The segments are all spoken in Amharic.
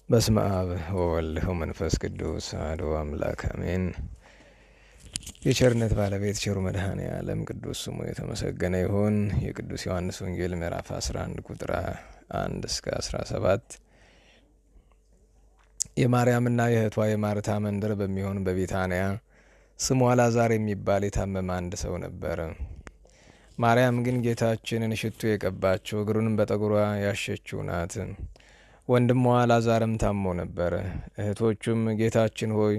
በስመ አብ ወወልድ ወመንፈስ ቅዱስ አሐዱ አምላክ አሜን። የቸርነት ባለቤት ቸሩ መድኃኔ ዓለም ቅዱስ ስሙ የተመሰገነ ይሁን። የቅዱስ ዮሐንስ ወንጌል ምዕራፍ 11 ቁጥር 1 እስከ 17 የማርያምና የእህቷ የማርታ መንደር በሚሆን በቢታንያ ስሙ አልዓዛር የሚባል የታመመ አንድ ሰው ነበር። ማርያም ግን ጌታችንን ሽቱ የቀባችው እግሩንም በጠጉሯ ያሸችው ናት። ወንድሟ አልዓዛርም ታሞ ነበር። እህቶቹም ጌታችን ሆይ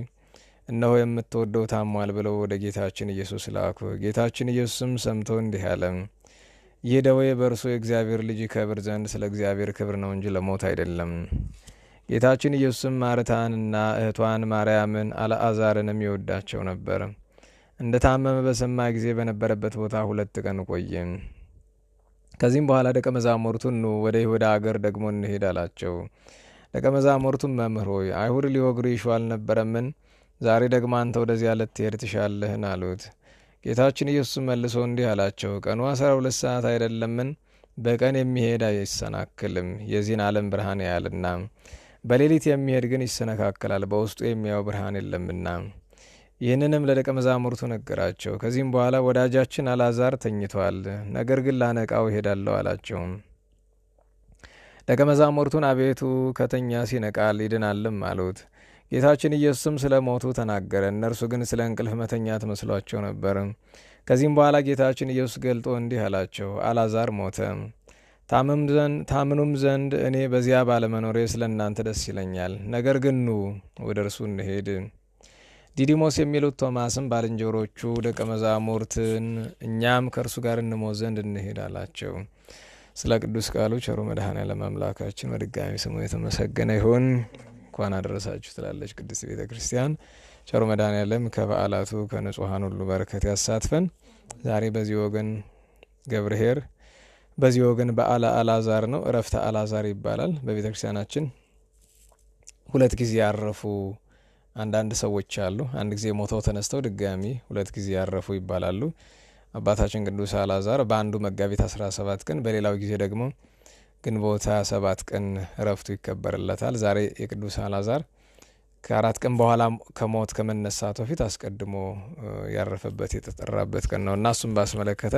እነሆ የምትወደው ታሟል ብለው ወደ ጌታችን ኢየሱስ ላኩ። ጌታችን ኢየሱስም ሰምቶ እንዲህ አለ፣ ይህ ደዌ በእርሱ የእግዚአብሔር ልጅ ይከብር ዘንድ ስለ እግዚአብሔር ክብር ነው እንጂ ለሞት አይደለም። ጌታችን ኢየሱስም ማርታንና እህቷን ማርያምን አልዓዛርንም ይወዳቸው ነበር። እንደ ታመመ በሰማ ጊዜ በነበረበት ቦታ 2 ቀን ቆየ። ከዚህም በኋላ ደቀ መዛሙርቱን ኑ ወደ ይሁዳ አገር ደግሞ እንሄድ አላቸው። ደቀ መዛሙርቱም መምህር ሆይ አይሁድ ሊወግሩ ይሹ አልነበረምን? ዛሬ ደግሞ አንተ ወደዚያ ልትሄድ ትሻለህን? አሉት። ጌታችን ኢየሱስ መልሶ እንዲህ አላቸው፣ ቀኑ 12 ሰዓት አይደለምን? በቀን የሚሄድ አይሰናክልም፣ የዚህን ዓለም ብርሃን ያያልና። በሌሊት የሚሄድ ግን ይሰነካከላል፣ በውስጡ የሚያየው ብርሃን የለምና። ይህንንም ለደቀ መዛሙርቱ ነገራቸው። ከዚህም በኋላ ወዳጃችን አልዓዛር ተኝቷል፣ ነገር ግን ላነቃው እሄዳለሁ አላቸው። ደቀ መዛሙርቱን አቤቱ ከተኛስ ይነቃል ይድናልም አሉት። ጌታችን ኢየሱስም ስለ ሞቱ ተናገረ። እነርሱ ግን ስለ እንቅልፍ መተኛት መስሏቸው ነበር። ከዚህም በኋላ ጌታችን ኢየሱስ ገልጦ እንዲህ አላቸው፣ አልዓዛር ሞተ። ታምኑም ዘንድ እኔ በዚያ ባለመኖሬ ስለ እናንተ ደስ ይለኛል። ነገር ግን ኑ ወደ እርሱ እንሄድ። ዲዲሞስ የሚሉት ቶማስም ባልንጀሮቹ ደቀ መዛሙርትን እኛም ከእርሱ ጋር እንሞት ዘንድ እንሄድ አላቸው። ስለ ቅዱስ ቃሉ ቸሩ መድኃኔዓለም አምላካችን በድጋሚ ስሙ የተመሰገነ ይሁን። እንኳን አደረሳችሁ ትላለች ቅድስት ቤተ ክርስቲያን። ቸሩ መድኃኔዓለም ከበዓላቱ ከንጹሐን ሁሉ በረከት ያሳትፈን። ዛሬ በዚህ ወገን ገብርኄር፣ በዚህ ወገን በዓለ አልዓዛር ነው። እረፍተ አልዓዛር ይባላል። በቤተ ክርስቲያናችን 2 ጊዜ ያረፉ አንዳንድ ሰዎች አሉ። አንድ ጊዜ ሞተው ተነስተው ድጋሚ 2 ጊዜ ያረፉ ይባላሉ። አባታችን ቅዱስ አልዓዛር በአንዱ መጋቢት 17 ቀን በሌላው ጊዜ ደግሞ ግንቦት 27 ቀን እረፍቱ ይከበርለታል። ዛሬ የቅዱስ አልዓዛር ከ4 ቀን በኋላ ከሞት ከመነሳቱ በፊት አስቀድሞ ያረፈበት የተጠራበት ቀን ነው እና እሱም ባስመለከተ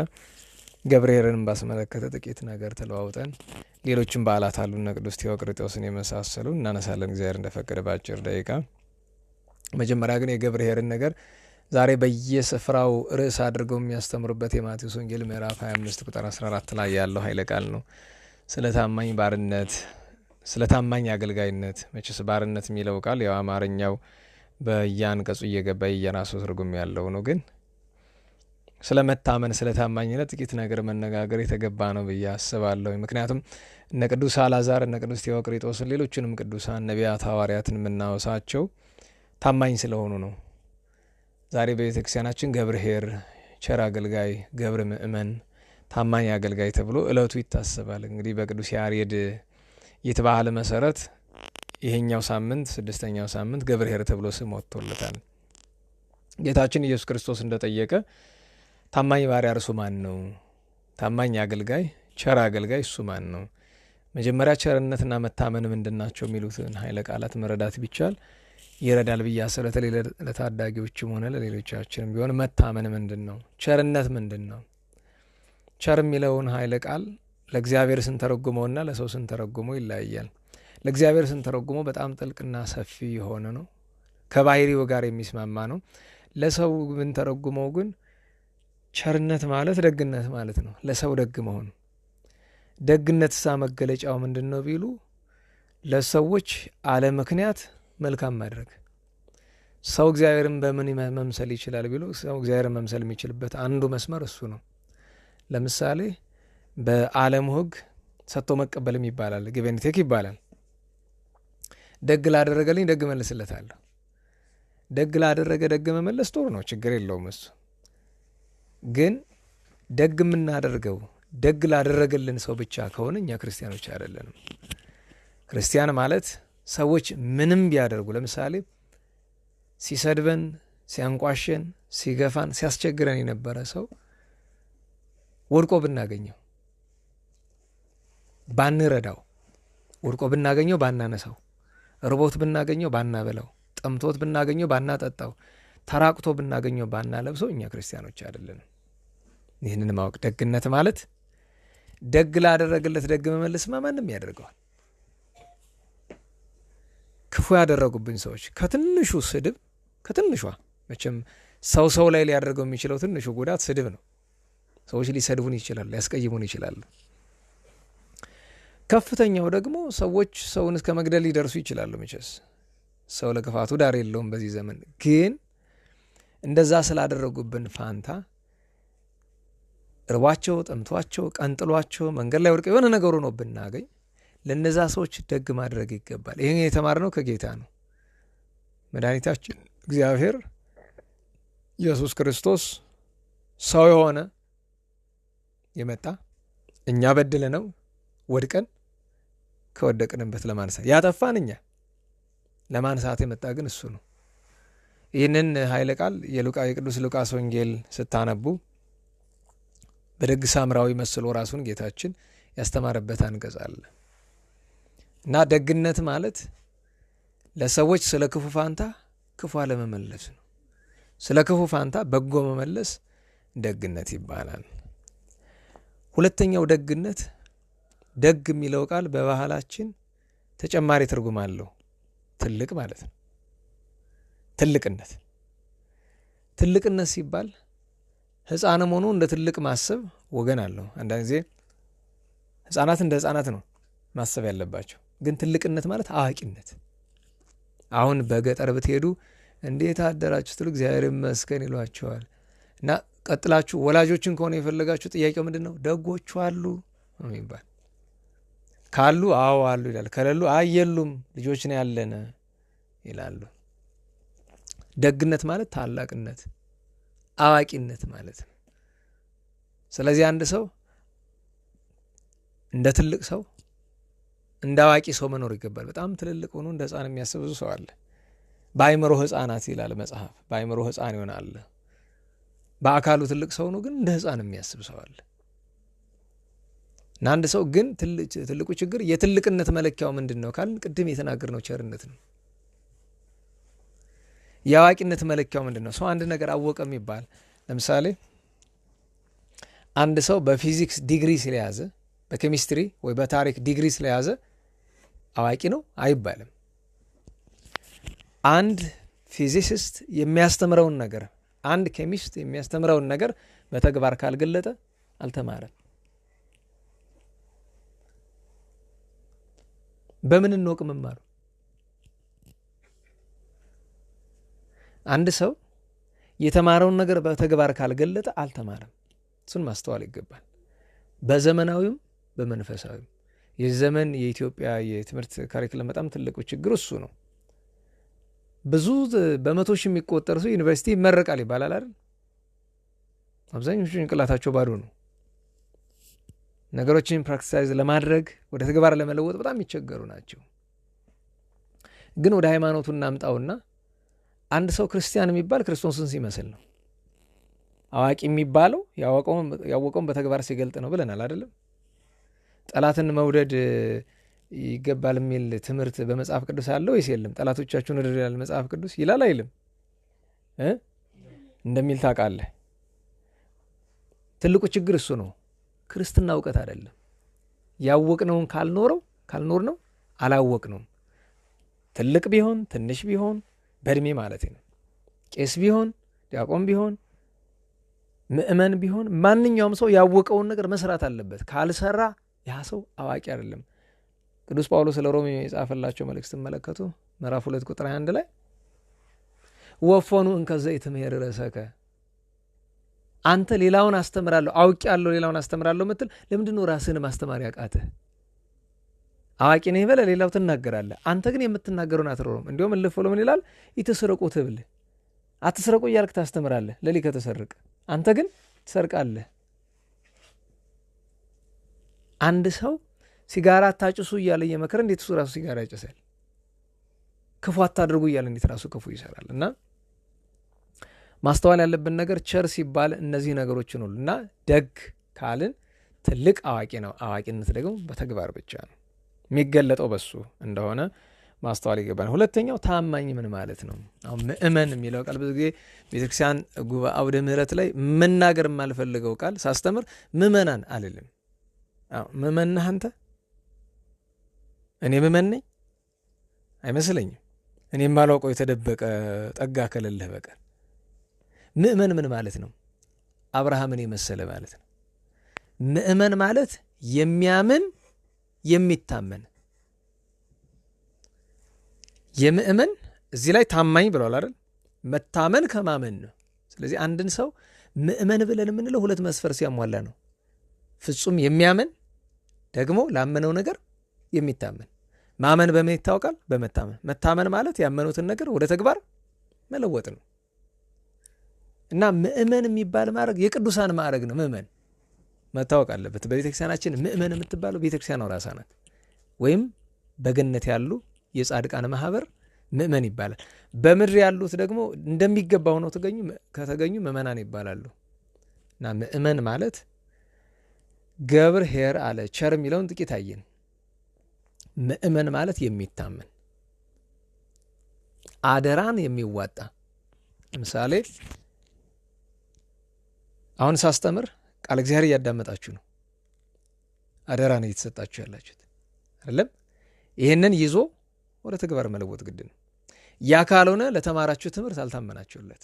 ገብርኄርን ባስመለከተ ጥቂት ነገር ተለዋውጠን ሌሎችም በዓላት አሉና ቅዱስ ቴዎቅርጦስን የመሳሰሉ እናነሳለን እግዚአብሔር እንደፈቀደ በአጭር ደቂቃ። መጀመሪያ ግን የገብርኄርን ነገር ዛሬ በየስፍራው ርዕስ አድርገው የሚያስተምሩበት የማቴዎስ ወንጌል ምዕራፍ 25 ቁጥር 14 ላይ ያለው ኃይለ ቃል ነው። ስለ ታማኝ ባርነት፣ ስለ ታማኝ አገልጋይነት። መቼስ ባርነት የሚለው ቃል ያው አማርኛው በየአንቀጹ እየገባ የራሱ ትርጉም ያለው ነው። ግን ስለ መታመን፣ ስለ ታማኝነት ጥቂት ነገር መነጋገር የተገባ ነው ብዬ አስባለሁ። ምክንያቱም እነ ቅዱስ አልዓዛር፣ እነ ቅዱስ ቴዎቅሪጦስን፣ ሌሎችንም ቅዱሳን ነቢያት፣ ሐዋርያትን የምናወሳቸው ታማኝ ስለሆኑ ነው። ዛሬ በቤተ ክርስቲያናችን ገብርኄር ቸር አገልጋይ፣ ገብረ ምእመን፣ ታማኝ አገልጋይ ተብሎ እለቱ ይታሰባል። እንግዲህ በቅዱስ ያሬድ ይትባህል መሰረት ይሄኛው ሳምንት 6ኛው ሳምንት ገብርኄር ተብሎ ስም ወጥቶለታል። ጌታችን ኢየሱስ ክርስቶስ እንደጠየቀ ታማኝ ባሪያ እርሱ ማን ነው? ታማኝ አገልጋይ፣ ቸር አገልጋይ እሱ ማን ነው? መጀመሪያ ቸርነትና መታመን ምንድናቸው የሚሉትን ኃይለ ቃላት መረዳት ቢቻል ይረዳል ብዬ አስብ። በተለይ ለታዳጊዎችም ሆነ ለሌሎቻችንም ቢሆን መታመን ምንድን ነው? ቸርነት ምንድን ነው? ቸር የሚለውን ኃይለ ቃል ለእግዚአብሔር ስንተረጉመውና ለሰው ስንተረጉመው ይለያያል። ለእግዚአብሔር ስንተረጉመው በጣም ጥልቅና ሰፊ የሆነ ነው፣ ከባህሪው ጋር የሚስማማ ነው። ለሰው ብንተረጉመው ግን ቸርነት ማለት ደግነት ማለት ነው። ለሰው ደግ መሆን። ደግነት ሳ መገለጫው ምንድን ነው ቢሉ ለሰዎች አለ ምክንያት መልካም ማድረግ። ሰው እግዚአብሔርን በምን መምሰል ይችላል ቢሉ ሰው እግዚአብሔርን መምሰል የሚችልበት አንዱ መስመር እሱ ነው። ለምሳሌ በዓለም ሕግ ሰጥቶ መቀበልም ይባላል፣ ጊቭ ኤንድ ቴክ ይባላል። ደግ ላደረገልኝ ደግ መልስለታለሁ። ደግ ላደረገ ደግ መመለስ ጥሩ ነው፣ ችግር የለውም። እሱ ግን ደግ የምናደርገው ደግ ላደረገልን ሰው ብቻ ከሆነ እኛ ክርስቲያኖች አይደለንም። ክርስቲያን ማለት ሰዎች ምንም ቢያደርጉ፣ ለምሳሌ ሲሰድበን፣ ሲያንቋሸን፣ ሲገፋን፣ ሲያስቸግረን የነበረ ሰው ወድቆ ብናገኘው ባንረዳው፣ ወድቆ ብናገኘው ባናነሳው፣ ርቦት ብናገኘው ባናበላው፣ ጠምቶት ብናገኘው ባናጠጣው፣ ተራቅቶ ብናገኘው ባናለብሰው እኛ ክርስቲያኖች አይደለንም። ይህንን ማወቅ ደግነት ማለት ደግ ላደረገለት ደግ መመለስማ ማንም ያደርገዋል። ክፉ ያደረጉብኝ ሰዎች ከትንሹ ስድብ ከትንሿ መቼም ሰው ላይ ሊያደርገው የሚችለው ትንሹ ጉዳት ስድብ ነው። ሰዎች ሊሰድቡን ይችላሉ፣ ሊያስቀይሙን ይችላሉ። ከፍተኛው ደግሞ ሰዎች ሰውን እስከ መግደል ሊደርሱ ይችላሉ። መቼስ ሰው ለክፋቱ ዳር የለውም በዚህ ዘመን። ግን እንደዛ ስላደረጉብን ፋንታ እርቧቸው፣ ጠምቷቸው፣ ቀንጥሏቸው መንገድ ላይ ወድቀው የሆነ ነገሩ ነው ብናገኝ ለነዛ ሰዎች ደግ ማድረግ ይገባል። ይህን የተማርነው ከጌታ ነው። መድኃኒታችን እግዚአብሔር ኢየሱስ ክርስቶስ ሰው የሆነ የመጣ እኛ በድለ ነው ወድቀን ከወደቅንበት ለማንሳት ያጠፋን እኛ ለማንሳት የመጣ ግን እሱ ነው። ይህንን ኃይለ ቃል የቅዱስ ሉቃስ ወንጌል ስታነቡ በደግ ሳምራዊ መስሎ ራሱን ጌታችን ያስተማረበት አንቀጽ አለ እና ደግነት ማለት ለሰዎች ስለ ክፉ ፋንታ ክፉ አለመመለስ ነው። ስለ ክፉ ፋንታ በጎ መመለስ ደግነት ይባላል። ሁለተኛው ደግነት፣ ደግ የሚለው ቃል በባህላችን ተጨማሪ ትርጉም አለው። ትልቅ ማለት ነው። ትልቅነት ሲባል ሕፃንም ሆኖ እንደ ትልቅ ማሰብ ወገን አለው። አንዳንድ ጊዜ ሕፃናት እንደ ሕፃናት ነው ማሰብ ያለባቸው። ግን ትልቅነት ማለት አዋቂነት። አሁን በገጠር ብትሄዱ እንዴት አደራችሁ ስትሉ እግዚአብሔር ይመስገን ይሏቸዋል። እና ቀጥላችሁ ወላጆችን ከሆነ የፈለጋችሁ ጥያቄው ምንድን ነው? ደጎቹ አሉ ነው የሚባል። ካሉ አዎ አሉ ይላል። ከሌሉ አየሉም ልጆች ነው ያለን ይላሉ። ደግነት ማለት ታላቅነት፣ አዋቂነት ማለት ነው። ስለዚህ አንድ ሰው እንደ ትልቅ ሰው እንደ አዋቂ ሰው መኖር ይገባል። በጣም ትልልቅ ሆኖ እንደ ሕፃን የሚያስብ ብዙ ሰው አለ። በአይምሮ ሕፃናት ይላል መጽሐፍ። በአይምሮ ሕፃን ይሆናል። በአካሉ ትልቅ ሰው ነው፣ ግን እንደ ሕፃን የሚያስብ ሰው አለ። እና አንድ ሰው ግን ትልቁ ችግር የትልቅነት መለኪያው ምንድን ነው ካልን ቅድም የተናገርነው ቸርነት ነው። የአዋቂነት መለኪያው ምንድን ነው? ሰው አንድ ነገር አወቀ የሚባል ለምሳሌ አንድ ሰው በፊዚክስ ዲግሪ ስለያዘ፣ በኬሚስትሪ ወይ በታሪክ ዲግሪ ስለያዘ አዋቂ ነው አይባልም። አንድ ፊዚሲስት የሚያስተምረውን ነገር፣ አንድ ኬሚስት የሚያስተምረውን ነገር በተግባር ካልገለጠ አልተማረም። በምን እንወቅ መማሩ? አንድ ሰው የተማረውን ነገር በተግባር ካልገለጠ አልተማረም። እሱን ማስተዋል ይገባል። በዘመናዊም በመንፈሳዊም የዘመን የኢትዮጵያ የትምህርት ካሪክለም በጣም ትልቁ ችግር እሱ ነው። ብዙ በመቶ ሺህ የሚቆጠር ሰው ዩኒቨርሲቲ ይመረቃል ይባላል አይደል? አብዛኞቹ ጭንቅላታቸው ባዶ ነው። ነገሮችን ፕራክቲሳይዝ ለማድረግ ወደ ተግባር ለመለወጥ በጣም የሚቸገሩ ናቸው። ግን ወደ ሃይማኖቱ እናምጣውና አንድ ሰው ክርስቲያን የሚባል ክርስቶስን ሲመስል ነው። አዋቂ የሚባለው ያወቀውን በተግባር ሲገልጥ ነው ብለናል አይደለም? ጠላትን መውደድ ይገባል የሚል ትምህርት በመጽሐፍ ቅዱስ አለ ወይስ የለም? ጠላቶቻችሁን ውደዱ ይላል መጽሐፍ ቅዱስ ይላል አይልም? እንደሚል ታውቃለህ። ትልቁ ችግር እሱ ነው። ክርስትና እውቀት አይደለም። ያወቅነውን ካልኖር ነው አላወቅነውም። ትልቅ ቢሆን ትንሽ ቢሆን በእድሜ ማለት ነው፣ ቄስ ቢሆን ዲያቆን ቢሆን ምእመን ቢሆን ማንኛውም ሰው ያወቀውን ነገር መስራት አለበት። ካልሰራ ያ ሰው አዋቂ አይደለም። ቅዱስ ጳውሎስ ለሮሜ የጻፈላቸው መልእክት ስትመለከቱ ምዕራፍ 2 ቁጥር 21 ላይ ወፎኑ እንከዘ ይትምህር ርእሰከ፣ አንተ ሌላውን አስተምራለሁ አውቄያለሁ ሌላውን አስተምራለሁ ምትል ለምንድን ነው ራስህን ማስተማር ያቃተህ? አዋቂ ነኝ በለ ሌላው ትናገራለህ፣ አንተ ግን የምትናገረውን አትሮም። እንዲሁም እልፍ ብሎ ምን ይላል? ይትስረቁ ትብል፣ አትስረቁ እያልክ ታስተምራለህ። ለሊ ከተሰረቀ አንተ ግን ትሰርቃለህ። አንድ ሰው ሲጋራ አታጭሱ እያለ እየመከረ እንዴት እሱ ራሱ ሲጋራ ያጨሳል? ክፉ አታድርጉ እያለ እንዴት ራሱ ክፉ ይሰራል? እና ማስተዋል ያለብን ነገር ቸር ሲባል እነዚህ ነገሮችን ሁሉ እና ደግ ካልን ትልቅ አዋቂ ነው። አዋቂነት ደግሞ በተግባር ብቻ ነው የሚገለጠው በሱ እንደሆነ ማስተዋል ይገባል። ሁለተኛው ታማኝ ምን ማለት ነው? አሁን ምእመን የሚለው ቃል ብዙ ጊዜ ቤተክርስቲያን አውደ ምሕረት ላይ መናገር የማልፈልገው ቃል ሳስተምር ምእመናን አልልም። ምእመን ነህ አንተ? እኔ ምእመን ነኝ አይመስለኝም። እኔ የማላውቀው የተደበቀ ጠጋ ከሌለህ በቀር። ምእመን ምን ማለት ነው? አብርሃምን የመሰለ ማለት ነው። ምእመን ማለት የሚያምን የሚታመን። የምእመን እዚህ ላይ ታማኝ ብለዋል አይደል? መታመን ከማመን ነው። ስለዚህ አንድን ሰው ምእመን ብለን የምንለው ሁለት መስፈር ሲያሟላ ነው። ፍጹም የሚያምን ደግሞ ላመነው ነገር የሚታመን። ማመን በምን ይታወቃል? በመታመን። መታመን ማለት ያመኑትን ነገር ወደ ተግባር መለወጥ ነው። እና ምእመን የሚባል ማዕረግ የቅዱሳን ማዕረግ ነው። ምእመን መታወቅ አለበት። በቤተክርስቲያናችን ምእመን የምትባለው ቤተክርስቲያኗ ራሳ ናት። ወይም በገነት ያሉ የጻድቃን ማህበር ምእመን ይባላል። በምድር ያሉት ደግሞ እንደሚገባው ነው ከተገኙ ምእመናን ይባላሉ። እና ምእመን ማለት ገብር ኄር አለ ቸር የሚለውን ጥቂት አየን። ምእመን ማለት የሚታመን አደራን የሚዋጣ። ለምሳሌ አሁን ሳስተምር ቃል እግዚአብሔር እያዳመጣችሁ ነው። አደራን እየተሰጣችሁ ያላችሁት አይደለም? ይህንን ይዞ ወደ ተግባር መለወጥ ግድ ነው። ያ ካልሆነ ለተማራችሁ ትምህርት አልታመናችሁለት።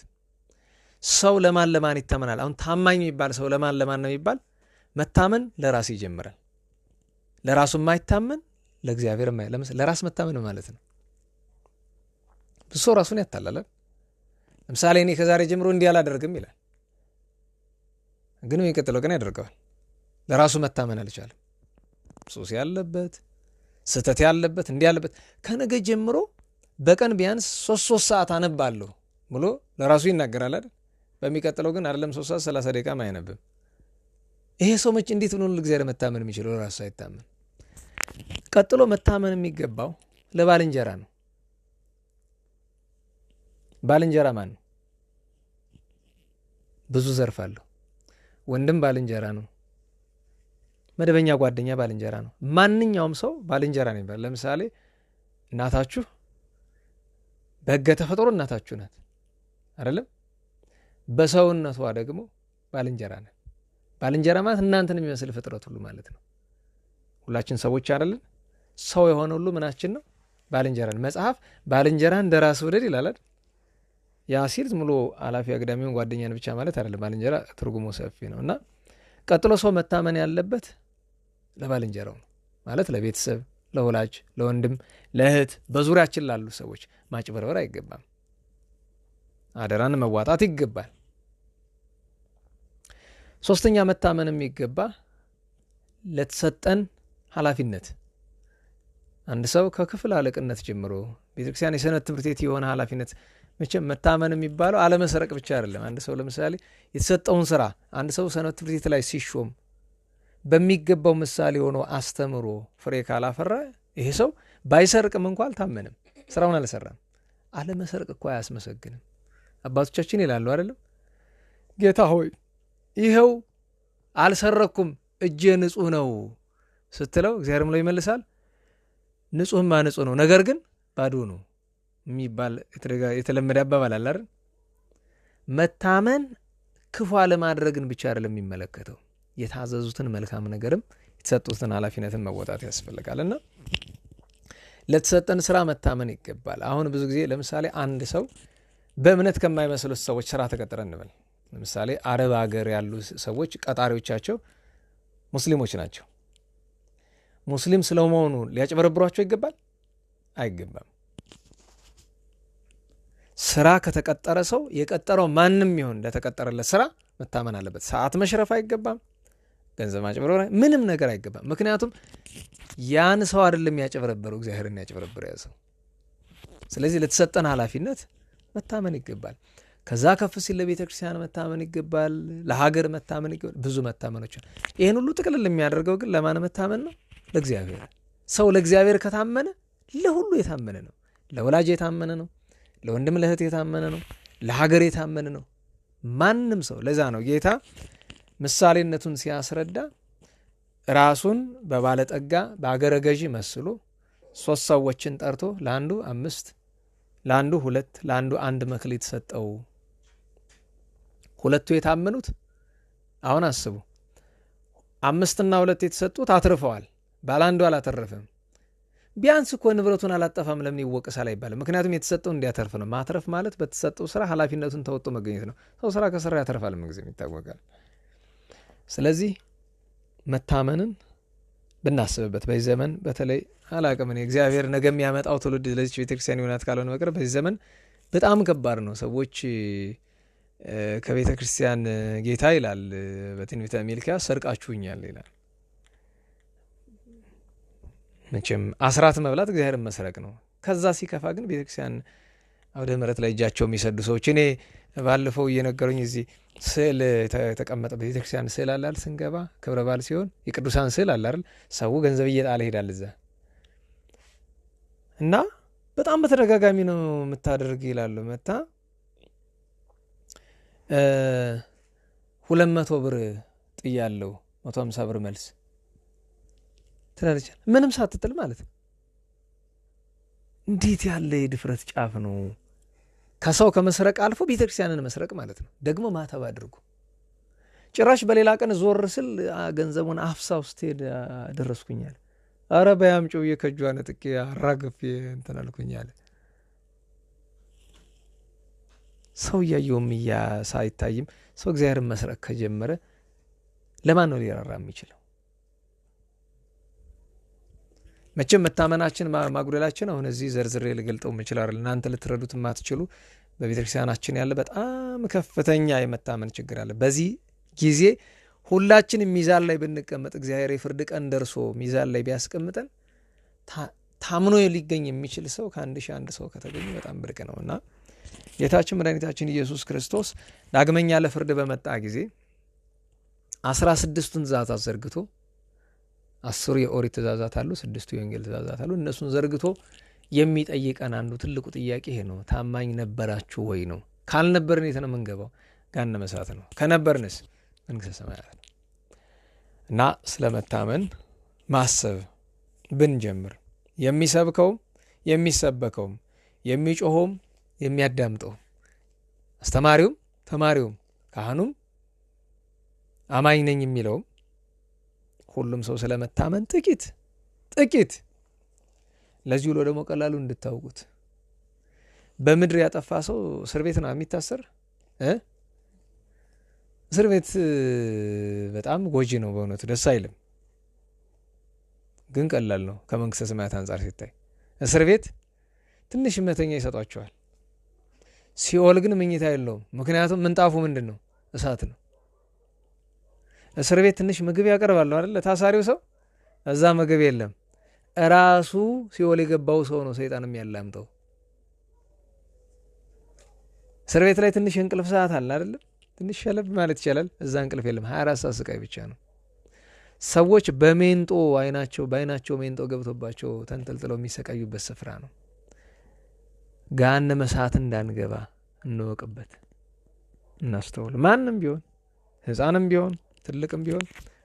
ሰው ለማን ይታመናል? አሁን ታማኝ የሚባል ሰው ለማን ነው የሚባል? መታመን ለራስ ይጀምራል። ለራሱ የማይታመን ለእግዚአብሔር ለራስ መታመን ማለት ነው። ብዙ ሰው ራሱን ያታላላል። ለምሳሌ እኔ ከዛሬ ጀምሮ እንዲህ አላደርግም ይላል፣ ግን የሚቀጥለው ቀን ያደርገዋል። ለራሱ መታመን አልቻለም። ሱስ ያለበት፣ ስህተት ያለበት፣ እንዲህ ያለበት ከነገ ጀምሮ በቀን ቢያንስ 3 ሰዓት አነባለሁ ብሎ ለራሱ ይናገራል አይደል? በሚቀጥለው ግን አይደለም 3 ሰዓት 30 ደቂቃ አያነብም። ይሄ ሰው መቼ እንዴት ሆኖ ለእግዚአብሔር መታመን የሚችለው? ለራሱ ሳይታመን። ቀጥሎ መታመን የሚገባው ለባልንጀራ ነው። ባልንጀራ ማን ነው? ብዙ ዘርፍ አለው። ወንድም ባልንጀራ ነው። መደበኛ ጓደኛ ባልንጀራ ነው። ማንኛውም ሰው ባልንጀራ ነው ይባላል። ለምሳሌ እናታችሁ በሕገ ተፈጥሮ እናታችሁ ናት አይደለም? በሰውነቷ ደግሞ ባልንጀራ ናት። ባልንጀራ ማለት እናንተን የሚመስል ፍጥረት ሁሉ ማለት ነው። ሁላችን ሰዎች አይደለን? ሰው የሆነ ሁሉ ምናችን ነው? ባልንጀራን። መጽሐፍ ባልንጀራ እንደ ራስ ውደድ ይላል አይደል? ያ ሲል ዝም ብሎ አላፊ አግዳሚውን ጓደኛን ብቻ ማለት አይደለም። ባልንጀራ ትርጉሙ ሰፊ ነው። እና ቀጥሎ ሰው መታመን ያለበት ለባልንጀራው ነው ማለት ለቤተሰብ፣ ለወላጅ፣ ለወንድም፣ ለእህት፣ በዙሪያችን ላሉ ሰዎች ማጭበርበር አይገባም። አደራን መዋጣት ይገባል። ሶስተኛ መታመን የሚገባ ለተሰጠን ኃላፊነት። አንድ ሰው ከክፍል አለቅነት ጀምሮ ቤተክርስቲያን የሰንበት ትምህርት ቤት የሆነ ኃላፊነት መቼም መታመን የሚባለው አለመሰረቅ ብቻ አይደለም። አንድ ሰው ለምሳሌ የተሰጠውን ስራ አንድ ሰው ሰንበት ትምህርት ቤት ላይ ሲሾም በሚገባው ምሳሌ ሆኖ አስተምሮ ፍሬ ካላፈራ ይሄ ሰው ባይሰርቅም እንኳን አልታመንም፣ ስራውን አልሰራም። አለመሰርቅ እኮ አያስመሰግንም። አባቶቻችን ይላሉ አይደለም? ጌታ ሆይ ይኸው አልሰረኩም እጄ ንጹህ ነው ስትለው እግዚአብሔርም ላይ ይመልሳል ንጹህማ ንጹህ ነው ነገር ግን ባዶ ነው የሚባል የተለመደ አባባል አለ አይደል? መታመን ክፉ አለማድረግን ብቻ አይደለም የሚመለከተው፣ የታዘዙትን መልካም ነገርም የተሰጡትን ኃላፊነትን መወጣት ያስፈልጋልና ለተሰጠን ስራ መታመን ይገባል። አሁን ብዙ ጊዜ ለምሳሌ አንድ ሰው በእምነት ከማይመስሉት ሰዎች ስራ ተቀጠረ እንበል። ለምሳሌ አረብ ሀገር ያሉ ሰዎች ቀጣሪዎቻቸው ሙስሊሞች ናቸው። ሙስሊም ስለመሆኑ ሊያጭበረብሯቸው ይገባል? አይገባም። ስራ ከተቀጠረ ሰው የቀጠረው ማንም ይሁን ለተቀጠረለት ስራ መታመን አለበት። ሰዓት መሽረፍ አይገባም። ገንዘብ ማጭበርበር ምንም ነገር አይገባም። ምክንያቱም ያን ሰው አይደለም ያጭበረበረው፣ እግዚአብሔርን ያጭበረበረው ያ ሰው። ስለዚህ ለተሰጠን ኃላፊነት መታመን ይገባል። ከዛ ከፍ ሲል ለቤተ ክርስቲያን መታመን ይገባል፣ ለሀገር መታመን ይገባል። ብዙ መታመኖች። ይህን ሁሉ ጥቅልል የሚያደርገው ግን ለማን መታመን ነው? ለእግዚአብሔር። ሰው ለእግዚአብሔር ከታመነ ለሁሉ የታመነ ነው። ለወላጅ የታመነ ነው፣ ለወንድም ለእህት የታመነ ነው፣ ለሀገር የታመነ ነው። ማንም ሰው ለዛ ነው ጌታ ምሳሌነቱን ሲያስረዳ ራሱን በባለጠጋ በአገረ ገዢ መስሎ 3 ሰዎችን ጠርቶ ለአንዱ 5 ለአንዱ 2 ለአንዱ 1 መክሊት ሰጠው። ሁለቱ የታመኑት አሁን አስቡ 5 እና 2 የተሰጡት አትርፈዋል። ባለ አንዱ አላተረፈም። ቢያንስ እኮ ንብረቱን አላጠፋም ለምን ይወቀሳል አይባልም። ምክንያቱም የተሰጠው እንዲያተርፍ ነው። ማትረፍ ማለት በተሰጠው ስራ ኃላፊነቱን ተወጥቶ መገኘት ነው። ሰው ስራ ከሰራ ያተርፋል ምንጊዜም ይታወቃል። ስለዚህ መታመንን ብናስብበት በዚህ ዘመን በተለይ አላቅም እኔ እግዚአብሔር ነገ የሚያመጣው ትውልድ ለዚህ ቤተክርስቲያን ይሆናት ካልሆነ በቀር በዚህ ዘመን በጣም ከባድ ነው። ሰዎች ከቤተክርስቲያን ጌታ ይላል በትንቢተ ሚልክያስ ሰርቃችሁኛል ይላል። መቼም አስራት መብላት እግዚአብሔርን መስረቅ ነው። ከዛ ሲከፋ ግን ቤተክርስቲያን አውደ ምሕረት ላይ እጃቸው የሚሰዱ ሰዎች እኔ ባለፈው እየነገሩኝ እዚህ ስዕል የተቀመጠ ቤተክርስቲያን ስዕል አለ አይደል? ስንገባ ክብረ በዓል ሲሆን የቅዱሳን ስዕል አለ አይደል? ሰው ገንዘብ እየጣለ ይሄዳል እዛ እና በጣም በተደጋጋሚ ነው የምታደርግ ይላሉ። መታ 200 ብር ጥያለሁ 150 ብር መልስ ትላለች። ምንም ሳትጥል ማለት ነው። እንዴት ያለ የድፍረት ጫፍ ነው! ከሰው ከመስረቅ አልፎ ቤተክርስቲያንን መስረቅ ማለት ነው። ደግሞ ማተብ አድርጉ። ጭራሽ በሌላ ቀን ዞር ስል ገንዘቡን አፍሳ ውስጥ ሄድ ደረስኩኛል። አረ በያምጪው የከጇ ነጥቄ አራግፌ እንትን አልኩኛል። ሰው እያየውም ሳይታይም ሰው እግዚአብሔርን መስረቅ ከጀመረ ለማን ነው ሊራራ የሚችለው? መቼም መታመናችን ማጉደላችን አሁን እዚህ ዘርዝሬ ልገልጠው የምችላል። እናንተ ልትረዱት የማትችሉ በቤተክርስቲያናችን ያለ በጣም ከፍተኛ የመታመን ችግር አለ። በዚህ ጊዜ ሁላችን ሚዛን ላይ ብንቀመጥ እግዚአብሔር የፍርድ ቀን ደርሶ ሚዛን ላይ ቢያስቀምጠን ታምኖ ሊገኝ የሚችል ሰው ከ1001 ሰው ከተገኘ በጣም ብርቅ ነው እና ጌታችን መድኃኒታችን ኢየሱስ ክርስቶስ ዳግመኛ ለፍርድ በመጣ ጊዜ 16ቱን ትእዛዛት ዘርግቶ 10 የኦሪት ትእዛዛት አሉ፣ 6 የወንጌል ትእዛዛት አሉ። እነሱን ዘርግቶ የሚጠይቀን አንዱ ትልቁ ጥያቄ ይሄ ነው። ታማኝ ነበራችሁ ወይ ነው። ካልነበርን የት ነው የምንገባው? ገሃነመ እሳት ነው። ከነበርንስ መንግሥተ ሰማያት ነው። እና ስለመታመን ማሰብ ብንጀምር የሚሰብከውም የሚሰበከውም የሚጮኸውም የሚያዳምጠውም አስተማሪውም ተማሪውም ካህኑም አማኝ ነኝ የሚለውም ሁሉም ሰው ስለመታመን ጥቂት ለዚህ ብሎ ደግሞ ቀላሉ እንድታውቁት በምድር ያጠፋ ሰው እስር ቤት ነው የሚታሰር። እስር ቤት በጣም ጎጂ ነው በእውነቱ ደስ አይልም፣ ግን ቀላል ነው ከመንግሥተ ሰማያት አንጻር ሲታይ። እስር ቤት ትንሽ መተኛ ይሰጧቸዋል። ሲኦል ግን መኝታ የለውም። ምክንያቱም ምንጣፉ ምንድን ነው? እሳት ነው። እስር ቤት ትንሽ ምግብ ያቀርባሉ አይደል ታሳሪው ሰው፣ እዛ ምግብ የለም። ራሱ ሲኦል የገባው ሰው ነው ሰይጣን የሚያላምጠው። እስር ቤት ላይ ትንሽ እንቅልፍ ሰዓት አለ አይደል? ትንሽ ሸለብ ማለት ይቻላል። እዛ እንቅልፍ የለም። 24 ሰዓት ስቃይ ብቻ ነው። ሰዎች በሜንጦ በአይናቸው ሜንጦ ገብቶባቸው ተንጠልጥለው የሚሰቃዩበት ስፍራ ነው። ገሃነመ እሳት እንዳንገባ እንወቅበት፣ እናስተውል። ማንም ቢሆን ሕፃንም ቢሆን ትልቅም ቢሆን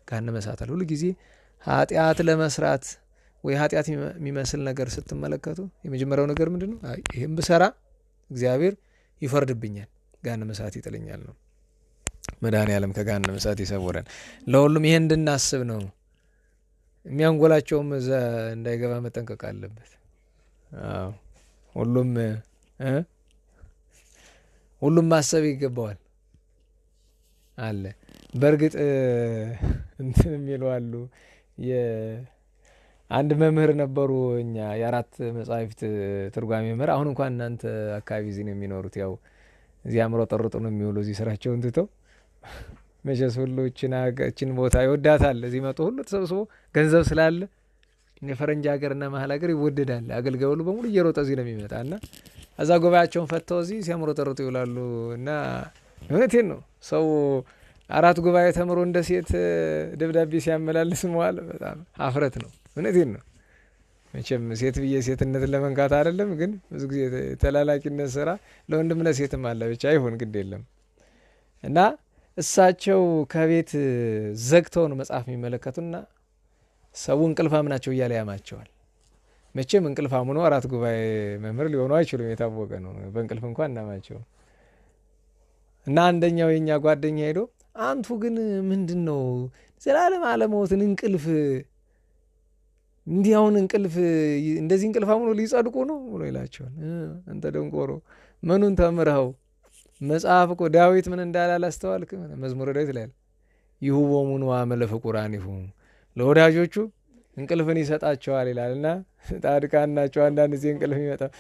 ገሃነመ እሳት አለ። ሁሉ ጊዜ ኃጢአት ለመስራት ወይ ኃጢአት የሚመስል ነገር ስትመለከቱ የመጀመሪያው ነገር ምንድን ነው? ይህም ብሰራ እግዚአብሔር ይፈርድብኛል፣ ገሃነመ እሳት ይጥለኛል ነው። መድኃኔዓለም ከገሃነመ እሳት ይሰውረን። ለሁሉም ይሄን እንድናስብ ነው። የሚያንጎላቸውም እዛ እንዳይገባ መጠንቀቅ አለበት። ሁሉም ማሰብ ይገባዋል አለ። በእርግጥ እንትን የሚሉ አሉ። አንድ መምህር ነበሩ፣ እኛ የ4 መጻሕፍት ትርጓሜ መምህር። አሁን እንኳን እናንተ አካባቢ እዚህ ነው የሚኖሩት። ያው እዚህ አምሮ ጠርጡ ነው የሚውሉ። እዚህ ስራቸውን ትተው መቼስ ሁሉ እችን ቦታ ይወዳታል። እዚህ መጡ ሁሉ ተሰብስቦ ገንዘብ ስላለ የፈረንጅ ሀገርና መሀል ሀገር ይወደዳል። አገልጋዩ ሁሉ በሙሉ እየሮጠ እዚህ ነው የሚመጣ እና እዛ ጉባኤያቸውን ፈተው እዚህ ሲያምሮ ጠርጡ ይውላሉ። እና እውነቴን ነው ሰው 4 ጉባኤ ተምሮ እንደ ሴት ደብዳቤ ሲያመላልስ መዋል በጣም አፍረት ነው። እውነቴን ነው። መቼም ሴት ብዬ ሴትነትን ለመንካት አይደለም፣ ግን ብዙ ጊዜ ተላላኪነት ስራ ለወንድም ለሴትም አለ። ብቻ ይሁን ግድ የለም። እና እሳቸው ከቤት ዘግተው ነው መጽሐፍ የሚመለከቱና ሰው እንቅልፋም ናቸው እያለ ያማቸዋል። መቼም እንቅልፍ አሙኖ 4 ጉባኤ መምህር ሊሆኑ አይችሉም፣ የታወቀ ነው። በእንቅልፍ እንኳን እናማቸው እና አንደኛው የኛ ጓደኛ ሄዶ አንቱ ግን ምንድነው ዘላለም አለሞትን እንቅልፍ እንዲህ አሁን እንቅልፍ እንደዚህ እንቅልፍ አሙኖ ሊጸድቁ ነው ብሎ ይላቸዋል። አንተ ደንቆሮ ምኑን ተምረው መጽሐፍ እኮ ዳዊት ምን እንዳለ አላስተዋልክም? መዝሙረ ዳዊት ላይ ይሁቦሙን ወአመለ ፍቁራኒሁ ለወዳጆቹ እንቅልፍን ይሰጣቸዋል ይላልና ጻድቃን ናቸው። አንዳንድ ጊዜ እንቅልፍ ይመጣል።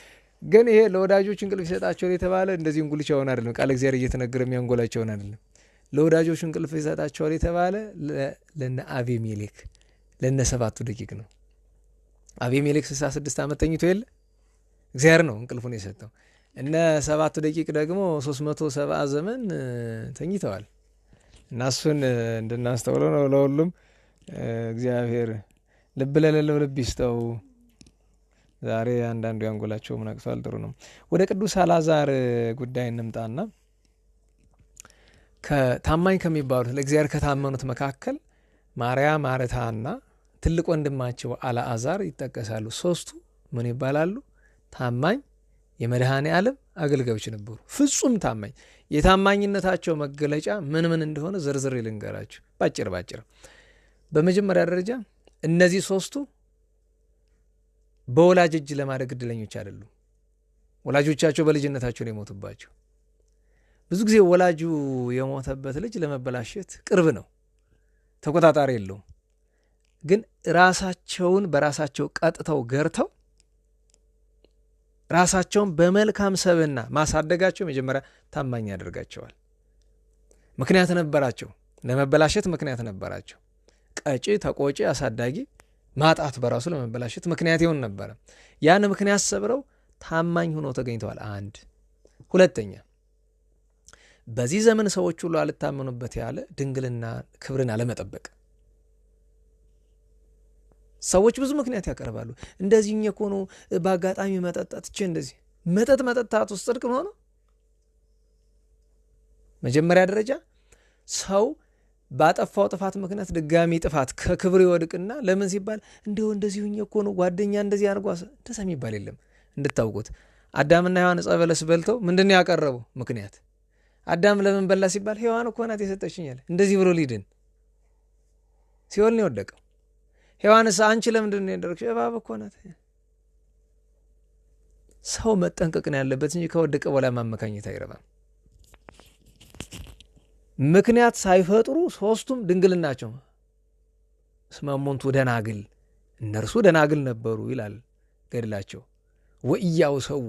ግን ይሄ ለወዳጆች እንቅልፍ ይሰጣቸዋል የተባለ እንደዚህ እንጉልቻውን አይደለም፣ ቃል እግዚአብሔር እየተነገረ የሚያንጎላቸውን አይደለም። ለወዳጆች እንቅልፍ ይሰጣቸዋል የተባለ ለነ አቤሜሌክ ለነ 7 ደቂቅ ነው። አቤሜሌክ 66 ዓመት ተኝቶ የለ እግዚአብሔር ነው እንቅልፉን የሰጠው። እነ 7 ደቂቅ ደግሞ 370 ዘመን ተኝተዋል። እና እሱን እንድናስተውለው ነው። ለሁሉም እግዚአብሔር ልብ ለሌለው ልብ ይስጠው። ዛሬ አንዳንዱ ያንጎላቸው ምናቅቷል። ጥሩ ነው። ወደ ቅዱስ አልዓዛር ጉዳይ እንምጣና ከታማኝ ከሚባሉት ለእግዚአብሔር ከታመኑት መካከል ማርያም፣ ማርታና ትልቅ ወንድማቸው አልዓዛር ይጠቀሳሉ። 3ቱ ምን ይባላሉ? ታማኝ የመድኃኔ ዓለም አገልጋዮች ነበሩ። ፍጹም ታማኝ። የታማኝነታቸው መገለጫ ምን ምን እንደሆነ ዝርዝር ልንገራችሁ ባጭር። በመጀመሪያ ደረጃ እነዚህ 3ቱ በወላጅ እጅ ለማደግ እድለኞች አይደሉም። ወላጆቻቸው በልጅነታቸው ነው የሞቱባቸው። ብዙ ጊዜ ወላጁ የሞተበት ልጅ ለመበላሸት ቅርብ ነው፣ ተቆጣጣሪ የለውም። ግን ራሳቸውን በራሳቸው ቀጥተው ገርተው ራሳቸውን በመልካም ሰብዕና ማሳደጋቸው መጀመሪያ ታማኝ ያደርጋቸዋል። ምክንያት ነበራቸው፣ ለመበላሸት ምክንያት ነበራቸው። ቀጪ ተቆጪ አሳዳጊ ማጣት በራሱ ለመበላሸት ምክንያት ይሆን ነበረ። ያን ምክንያት ሰብረው ታማኝ ሆነው ተገኝተዋል። 1 2ኛ በዚህ ዘመን ሰዎች ሁሉ አልታመኑበት ያለ ድንግልና ክብርን አለመጠበቅ። ሰዎች ብዙ ምክንያት ያቀርባሉ። እንደዚህኛ እኮ ነው በአጋጣሚ መጠጣት እንደዚህ መጠጣት ውስጥ ጽድቅ ነው። መጀመሪያ ደረጃ ሰው ባጠፋው ጥፋት ምክንያት ድጋሚ ጥፋት ከክብር ይወድቅና ለምን ሲባል እንደዚህኛ እኮ ነው ጓደኛ እንደዚህ አድርጓስ እንደዛ የሚባል የለም። እንድታውቁት አዳምና ሔዋን ዕፀ በለስ በልተው ምንድነው ያቀረቡ ምክንያት? አዳም ለምን በላ ሲባል ሔዋን እኮ ናት የሰጠችኛል እንደዚህ ብሎ ሊድን ሲኦል ነው የወደቀው። ሔዋንስ አንቺ ለምንድን ነው ያደረግሽ? እባብ እኮ ናት። ሰው መጠንቀቅ ነው ያለበት እንጂ ከወደቀ በኋላ ማመካኘት አይረባም። ምክንያት ሳይፈጥሩ 3ቱም ድንግልናቸው እስመ እሙንቱ ደናግል እነርሱ ደናግል ነበሩ ይላል ገድላቸው። ወኢያውሰው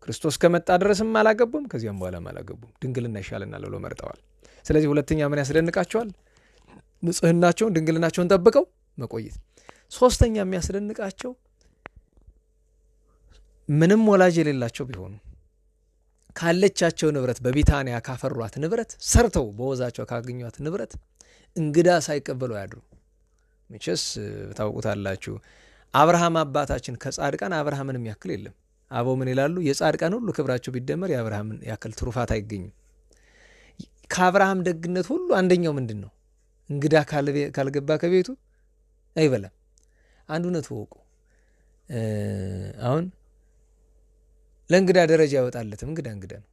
ክርስቶስ ከመጣ ድረስም አላገቡም፣ ከዚያም በኋላም አላገቡም። ድንግልና ይሻለናል ብለው መርጠዋል። ስለዚህ ሁለተኛ ምን ያስደንቃቸዋል? ንጽህናቸውን ድንግልናቸውን ጠብቀው መቆየት። 3ኛ የሚያስደንቃቸው ምንም ወላጅ የሌላቸው ቢሆኑ ካለቻቸው ንብረት በቢታንያ ካፈሯት ንብረት ሰርተው በወዛቸው ካገኟት ንብረት እንግዳ ሳይቀበሉ ያድሩ። መቼስ ታውቁታላችሁ፣ አብርሃም አባታችን ከጻድቃን አብርሃምንም ያክል የለም። አበው ምን ይላሉ? የጻድቃን ሁሉ ክብራቸው ቢደመር የአብርሃምን ያክል ትሩፋት አይገኝም። ከአብርሃም ደግነት ሁሉ አንደኛው ምንድን ነው? እንግዳ ካልገባ ከቤቱ አይበላም። አንዱነት ወቁ። አሁን ለእንግዳ ደረጃ ያወጣለትም እንግዳ ነው።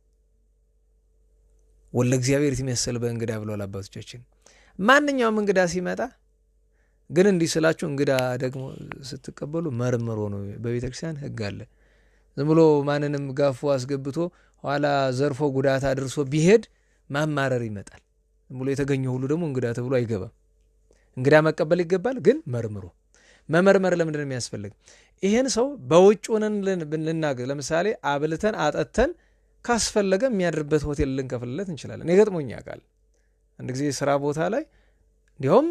ወለ እግዚአብሔር ይመስል በእንግዳ ብለዋል አባቶቻችን። ማንኛውም እንግዳ ሲመጣ ግን እንዲህ ስላችሁ እንግዳ ደግሞ ስትቀበሉ መርምሮ ነው። በቤተክርስቲያን ሕግ አለ። ዝም ብሎ ማንንም ጋፎ አስገብቶ ኋላ ዘርፎ ጉዳት አድርሶ ቢሄድ ማማረር ይመጣል። ዝም ብሎ የተገኘው ሁሉ ደግሞ እንግዳ ተብሎ አይገባም። እንግዳ መቀበል ይገባል፣ ግን መርምሮ። መመርመር ለምንድን ነው የሚያስፈልግ? ይሄን ሰው በውጭ ሆነን ልናገር፣ ለምሳሌ አብልተን አጠተን ካስፈለገ የሚያድርበት ሆቴል ልንከፍልለት እንችላለን። የገጥሞኛ ቃል አንድ ጊዜ ስራ ቦታ ላይ እንዲሁም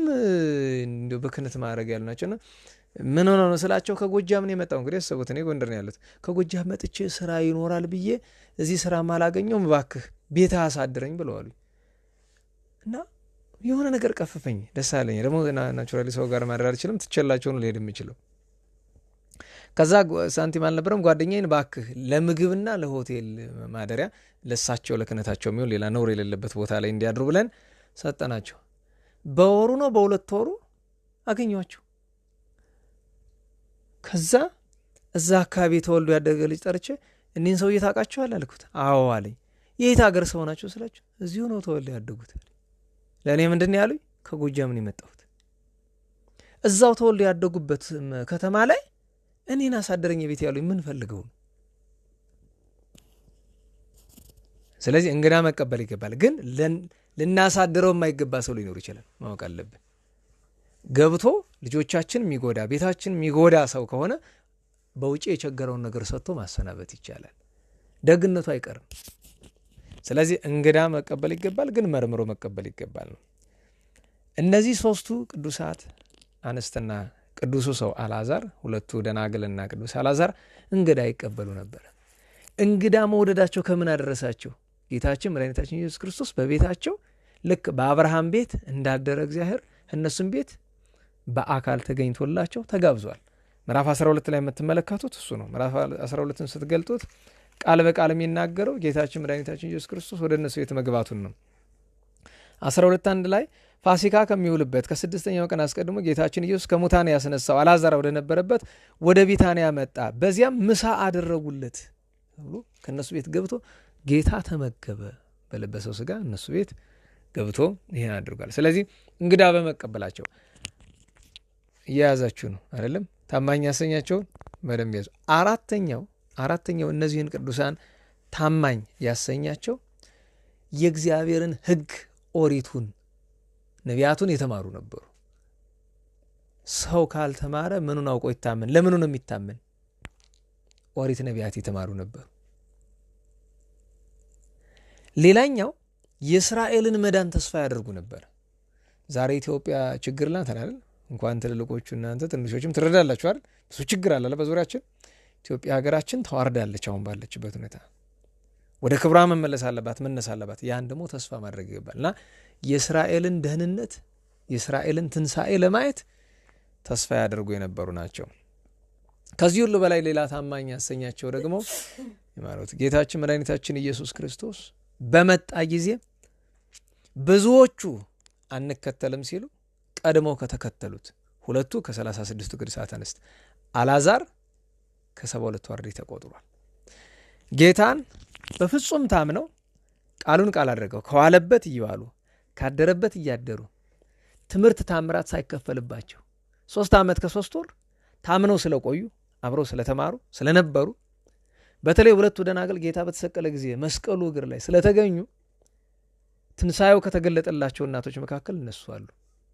በክህነት ማድረግ ያልናቸውና ምን ሆነ ነው ስላቸው ከጎጃም ነው የመጣው። እንግዲህ ያሰቡት እኔ ጎንደር ነው ያሉት። ከጎጃም መጥቼ ስራ ይኖራል ብዬ እዚህ ስራ ማላገኘውም እባክህ ቤት አሳድረኝ ብለዋል። እና የሆነ ነገር ቀፍፈኝ፣ ደስ አለኝ። ደግሞ ናቹራሊ ሰው ጋር ማድረግ አልችልም፣ ትቸላቸው ነው ልሄድ የምችለው። ከዛ ሳንቲም አልነበረም። ጓደኛዬን እባክህ ለምግብና ለሆቴል ማደሪያ ለሳቸው ለክህነታቸው የሚሆን ሌላ ነውር የሌለበት ቦታ ላይ እንዲያድሩ ብለን ሰጠናቸው። በወሩ ነው በ2 ወሩ አገኘኋቸው። ከዛ እዛ አካባቢ ተወልዶ ያደገ ልጅ ጠርቼ እኒህን ሰውዬ ታውቃቸዋል አልኩት። አዎ አለኝ። የት ሀገር ሰው ናቸው ስላቸው እዚሁ ነው ተወልዶ ያደጉት። ለእኔ ምንድን ነው ያሉኝ? ከጎጃም ነው የመጣሁት። እዛው ተወልዶ ያደጉበት ከተማ ላይ እኔን አሳደረኝ ቤት ያሉኝ ምን ፈልገው ነው? ስለዚህ እንግዳ መቀበል ይገባል። ግን ልናሳድረው የማይገባ ሰው ሊኖር ይችላል፣ ማወቅ አለብን። ገብቶ ልጆቻችን የሚጎዳ ቤታችን የሚጎዳ ሰው ከሆነ በውጭ የቸገረውን ነገር ሰጥቶ ማሰናበት ይቻላል። ደግነቱ አይቀርም። ስለዚህ እንግዳ መቀበል ይገባል፣ ግን መርምሮ መቀበል ይገባል ነው። እነዚህ ሶስቱ ቅዱሳት አንስትና ቅዱሱ ሰው አልዓዛር፣ ሁለቱ ደናግልና ቅዱስ አልዓዛር እንግዳ ይቀበሉ ነበር። እንግዳ መውደዳቸው ከምን አደረሳቸው? ጌታችን መድኃኒታችን ኢየሱስ ክርስቶስ በቤታቸው ልክ በአብርሃም ቤት እንዳደረ እግዚአብሔር እነሱም ቤት በአካል ተገኝቶላቸው ተጋብዟል። ምዕራፍ 12 ላይ የምትመለከቱት እሱ ነው። ምዕራፍ 12ን ስትገልጡት ቃል በቃል የሚናገረው ጌታችን መድኃኒታችን ኢየሱስ ክርስቶስ ወደ እነሱ ቤት መግባቱን ነው። 12:1 ላይ ፋሲካ ከሚውልበት ከ6ኛው ቀን አስቀድሞ ጌታችን ኢየሱስ ከሙታን ያስነሳው አልዓዛር ወደ ነበረበት ወደ ቢታንያ መጣ፣ በዚያም ምሳ አደረጉለት ብሎ ከእነሱ ቤት ገብቶ ጌታ ተመገበ። በለበሰው ስጋ እነሱ ቤት ገብቶ ይህን አድርጓል። ስለዚህ እንግዳ በመቀበላቸው እየያዛችሁ ነው አይደለም? ታማኝ ያሰኛቸውን በደንብ ያዙ። አራተኛው እነዚህን ቅዱሳን ታማኝ ያሰኛቸው የእግዚአብሔርን ሕግ ኦሪቱን፣ ነቢያቱን የተማሩ ነበሩ። ሰው ካልተማረ ምኑን አውቆ ይታመን? ለምኑ ነው የሚታመን? ኦሪት ነቢያት የተማሩ ነበሩ። ሌላኛው የእስራኤልን መዳን ተስፋ ያደርጉ ነበር። ዛሬ ኢትዮጵያ ችግር ናት አይደል? እንኳን ትልልቆቹ እናንተ ትንሾችም ትረዳላችሁ አይደል? ብዙ ችግር አለ በዙሪያችን። ኢትዮጵያ ሀገራችን ተዋርዳለች። አሁን ባለችበት ሁኔታ ወደ ክብሯ መመለስ አለባት፣ መነስ አለባት። ያን ደግሞ ተስፋ ማድረግ ይገባል እና የእስራኤልን ደህንነት የእስራኤልን ትንሣኤ ለማየት ተስፋ ያደርጉ የነበሩ ናቸው። ከዚህ ሁሉ በላይ ሌላ ታማኝ ያሰኛቸው ደግሞ ማለት ጌታችን መድኃኒታችን ኢየሱስ ክርስቶስ በመጣ ጊዜ ብዙዎቹ አንከተልም ሲሉ ቀድመው ከተከተሉት ሁለቱ ከ36ቱ ቅዱሳት አንስት አልዓዛር ከ72ቱ አርድእት ተቆጥሯል። ጌታን በፍጹም ታምነው ቃሉን ቃል አድርገው ከዋለበት እየዋሉ ካደረበት እያደሩ ትምህርት ታምራት ሳይከፈልባቸው 3 ዓመት ከ3 ወር ታምነው ስለቆዩ አብረው ስለተማሩ ስለነበሩ በተለይ ሁለቱ ደናግል ጌታ በተሰቀለ ጊዜ መስቀሉ እግር ላይ ስለተገኙ ትንሣኤው ከተገለጠላቸው እናቶች መካከል እነሱ አሉ።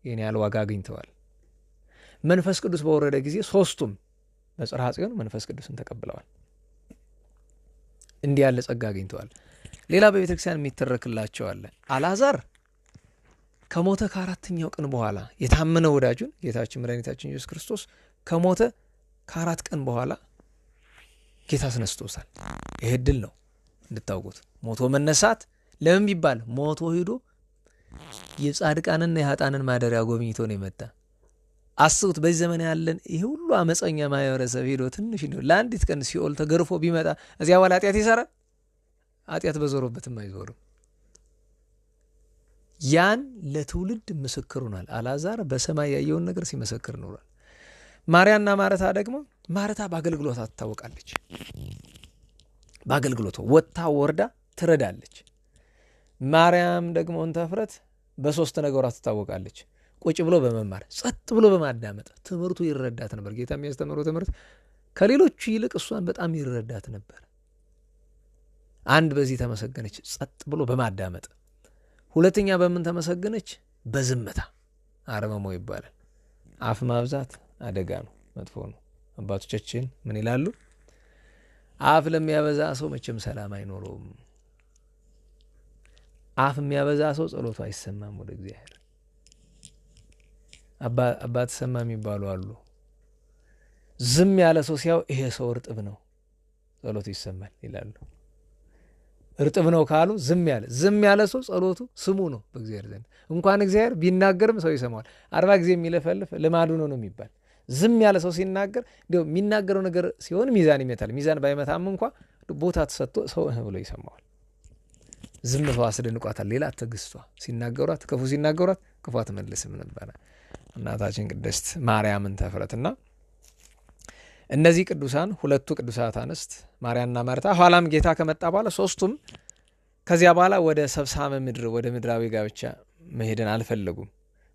ይህን ያህል ዋጋ አግኝተዋል። መንፈስ ቅዱስ በወረደ ጊዜ ሶስቱም በጽርሐ ጽዮን መንፈስ ቅዱስን ተቀብለዋል። እንዲህ ያለ ጸጋ አግኝተዋል። ሌላ በቤተ ክርስቲያን የሚተረክላቸው አለ። አልዓዛር ከሞተ ከ4ኛው ቀን በኋላ የታመነ ወዳጁን ጌታችን መድኃኒታችን ኢየሱስ ክርስቶስ ከሞተ ከ4 ቀን በኋላ ጌታ አስነስቶታል። ይሄ ድል ነው እንድታውቁት። ሞቶ መነሳት ለምን ቢባል ሞቶ ሄዶ የጻድቃንና የኃጥአንን ማደሪያ ጎብኝቶ ነው የመጣ። አስቡት፣ በዚህ ዘመን ያለን ይሄ ሁሉ አመፀኛ ማህበረሰብ ሄዶ ትንሽ ነው ለአንዲት ቀን ሲኦል ተገርፎ ቢመጣ እዚያ በኋላ ኃጢአት ይሰራል? ኃጢአት በዞሮበትም አይዞርም። ያን ለትውልድ ምስክር ሆኗል። አልዓዛር በሰማይ ያየውን ነገር ሲመሰክር ኖሯል። ማርያና ማርታ ደግሞ ማርታ በአገልግሎቷ ትታወቃለች። በአገልግሎቷ ወጥታ ወርዳ ትረዳለች። ማርያም ደግሞ እንተፍረት በ3 ነገሯ ትታወቃለች። ቁጭ ብሎ በመማር ጸጥ ብሎ በማዳመጥ ትምህርቱ ይረዳት ነበር። ጌታ የሚያስተምረው ትምህርት ከሌሎቹ ይልቅ እሷን በጣም ይረዳት ነበር። አንድ በዚህ ተመሰገነች፣ ጸጥ ብሎ በማዳመጥ። ሁለተኛ በምን ተመሰገነች? በዝምታ። አረመሞ ይባላል። አፍ ማብዛት አደጋ ነው፣ መጥፎ ነው። አባቶቻችን ምን ይላሉ? አፍ ለሚያበዛ ሰው መቼም ሰላም አይኖረውም። አፍ የሚያበዛ ሰው ጸሎቱ አይሰማም ወደ እግዚአብሔር። አባት ሰማ የሚባሉ አሉ። ዝም ያለ ሰው ሲያው ይሄ ሰው እርጥብ ነው ጸሎቱ ይሰማል ይላሉ። እርጥብ ነው ካሉ ዝም ያለ ሰው ጸሎቱ ስሙ ነው በእግዚአብሔር ዘንድ። እንኳን እግዚአብሔር ቢናገርም ሰው ይሰማዋል። 40 ጊዜ የሚለፈልፍ ልማዱ ነው የሚባል። ዝም ያለ ሰው ሲናገር እንዲያው የሚናገረው ነገር ሲሆን ሚዛን ይመታል። ሚዛን ባይመታም እንኳ ቦታ ተሰጥቶ ሰው ብሎ ይሰማዋል። ዝምታዋ አስደንቋታል። ሌላ ትዕግስቷ፣ ሲናገሯት ክፉ ሲናገሯት ክፉ አትመልስም ነበረ እናታችን ቅድስት ማርያምን ተፍረትና እነዚህ ቅዱሳን ሁለቱ ቅዱሳት አንስት ማርያምና ማርታ ኋላም ጌታ ከመጣ በኋላ ሶስቱም ከዚያ በኋላ ወደ ሰብሳመ ምድር ወደ ምድራዊ ጋብቻ መሄድን አልፈለጉም።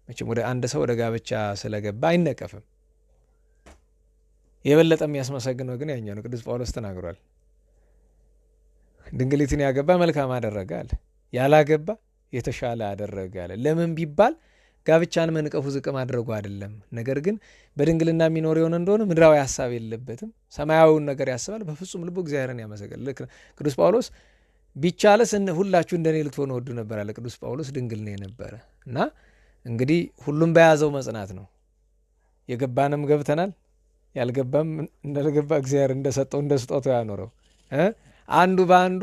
መቼም ወደ አንድ ሰው ወደ ጋብቻ ስለገባ አይነቀፍም። የበለጠ የሚያስመሰግነው ግን ያኛው ነው። ቅዱስ ጳውሎስ ተናግሯል። ድንግሊትን ያገባ መልካም አደረገ አለ፣ ያላገባ የተሻለ አደረገ አለ። ለምን ቢባል ጋብቻን መንቀፉ ዝቅ ማድረጉ አይደለም። ነገር ግን በድንግልና የሚኖር የሆነ እንደሆነ ምድራዊ ሐሳብ የለበትም፣ ሰማያዊውን ነገር ያስባል፣ በፍጹም ልቡ እግዚአብሔርን ያመሰግናል። ልክ ቅዱስ ጳውሎስ ቢቻለስ ሁላችሁ እንደኔ ልትሆኑ ወዱ ነበር አለ። ቅዱስ ጳውሎስ ድንግል ነው የነበረ እና እንግዲህ ሁሉም በያዘው መጽናት ነው። የገባንም ገብተናል፣ ያልገባም እንደገባ እግዚአብሔር እንደሰጠው እንደ ስጦታው ያኖረው። አንዱ በአንዱ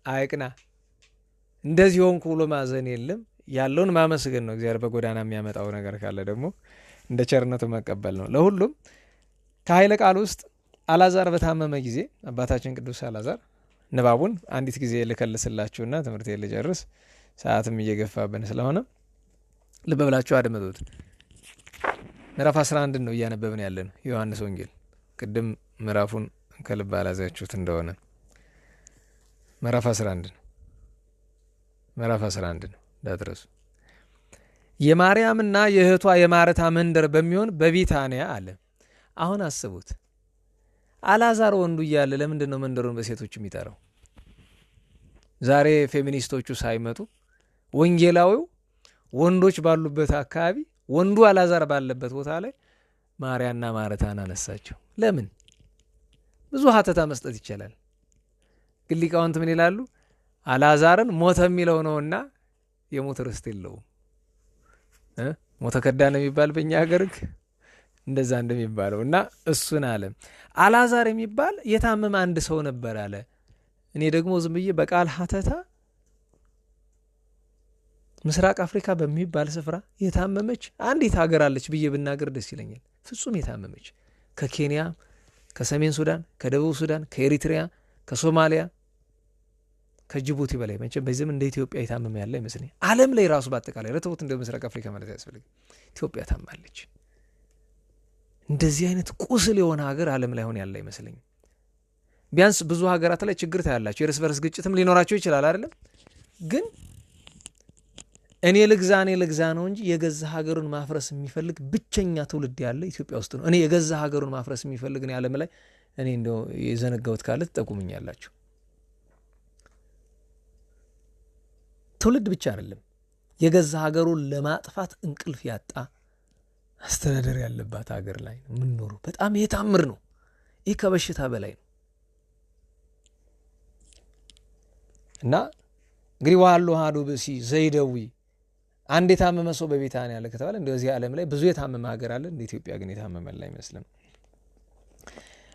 አይቅና፣ እንደዚህ ሆንኩ ብሎ ማዘን የለም። ያለውን ማመስገን ነው። እግዚአብሔር በጎዳና የሚያመጣው ነገር ካለ ደግሞ እንደ ቸርነቱ መቀበል ነው። ለሁሉም ከኃይለ ቃል ውስጥ አልዓዛር በታመመ ጊዜ አባታችን ቅዱስ አልዓዛር ንባቡን አንዲት ጊዜ ልከልስላችሁና ትምህርት ልጨርስ፣ ሰዓትም እየገፋብን ስለሆነ ልብ ብላችሁ አድምጡት። ምዕራፍ 11 ነው እያነበብን ያለን ዮሐንስ ወንጌል። ቅድም ምዕራፉን ከልብ አላዛችሁት እንደሆነ ምዕራፍ 11 ነው። ምዕራፍ 11 ነው እንዳትረሱ። የማርያምና የእህቷ የማርታ መንደር በሚሆን በቢታንያ አለ። አሁን አስቡት፣ አልዓዛር ወንዱ እያለ ለምንድን ነው መንደሩን በሴቶች የሚጠራው? ዛሬ ፌሚኒስቶቹ ሳይመጡ ወንጌላዊው ወንዶች ባሉበት አካባቢ ወንዱ አልዓዛር ባለበት ቦታ ላይ ማርያምና ማርታን አነሳቸው። ለምን? ብዙ ሀተታ መስጠት ይቻላል። ግን ሊቃውንት ምን ይላሉ? አልዓዛርን ሞተ የሚለው ነውና የሞት ርስት የለውም። ሞተ ከዳነ የሚባል በእኛ ሀገር እንደዛ እንደሚባለው እና እሱን አለ። አልዓዛር የሚባል የታመመ አንድ ሰው ነበር አለ። እኔ ደግሞ ዝም ብዬ በቃል ሀተታ ምስራቅ አፍሪካ በሚባል ስፍራ የታመመች አንዲት ሀገር አለች ብዬ ብናገር ደስ ይለኛል። ፍጹም የታመመች ከኬንያ፣ ከሰሜን ሱዳን፣ ከደቡብ ሱዳን፣ ከኤሪትሪያ፣ ከሶማሊያ፣ ከጅቡቲ በላይ መቼም በዚህም እንደ ኢትዮጵያ የታመመ ያለ አይመስለኝ። ዓለም ላይ ራሱ በአጠቃላይ ረተውት እንደ ምስራቅ አፍሪካ ማለት ያስፈልግ ኢትዮጵያ ታማለች። እንደዚህ አይነት ቁስል የሆነ ሀገር ዓለም ላይ ሆነ ያለ አይመስለኝ። ቢያንስ ብዙ ሀገራት ላይ ችግር ታያላችሁ። የእርስ በርስ ግጭትም ሊኖራቸው ይችላል አይደለም። ግን እኔ ልግዛ ነው እንጂ የገዛ ሀገሩን ማፍረስ የሚፈልግ ብቸኛ ትውልድ ያለ ኢትዮጵያ ውስጥ ነው። እኔ የገዛ ሀገሩን ማፍረስ የሚፈልግ ነው ዓለም ላይ እኔ እንደው የዘነጋውት ካለ ትጠቁሙኛላችሁ። ትውልድ ብቻ አይደለም የገዛ ሀገሩን ለማጥፋት እንቅልፍ ያጣ አስተዳደር ያለባት ሀገር ላይ ነው የምንኖረው። በጣም የታምር ነው። ይህ ከበሽታ በላይ ነው። እና እንግዲህ ዋሉ ሃዱ ብሲ ዘይደዊ አንድ የታመመ ሰው በቢታንያ ያለ ከተባለ እንደዚህ ዓለም ላይ ብዙ የታመመ ሀገር አለ። እንደ ኢትዮጵያ ግን የታመመ አይመስልም።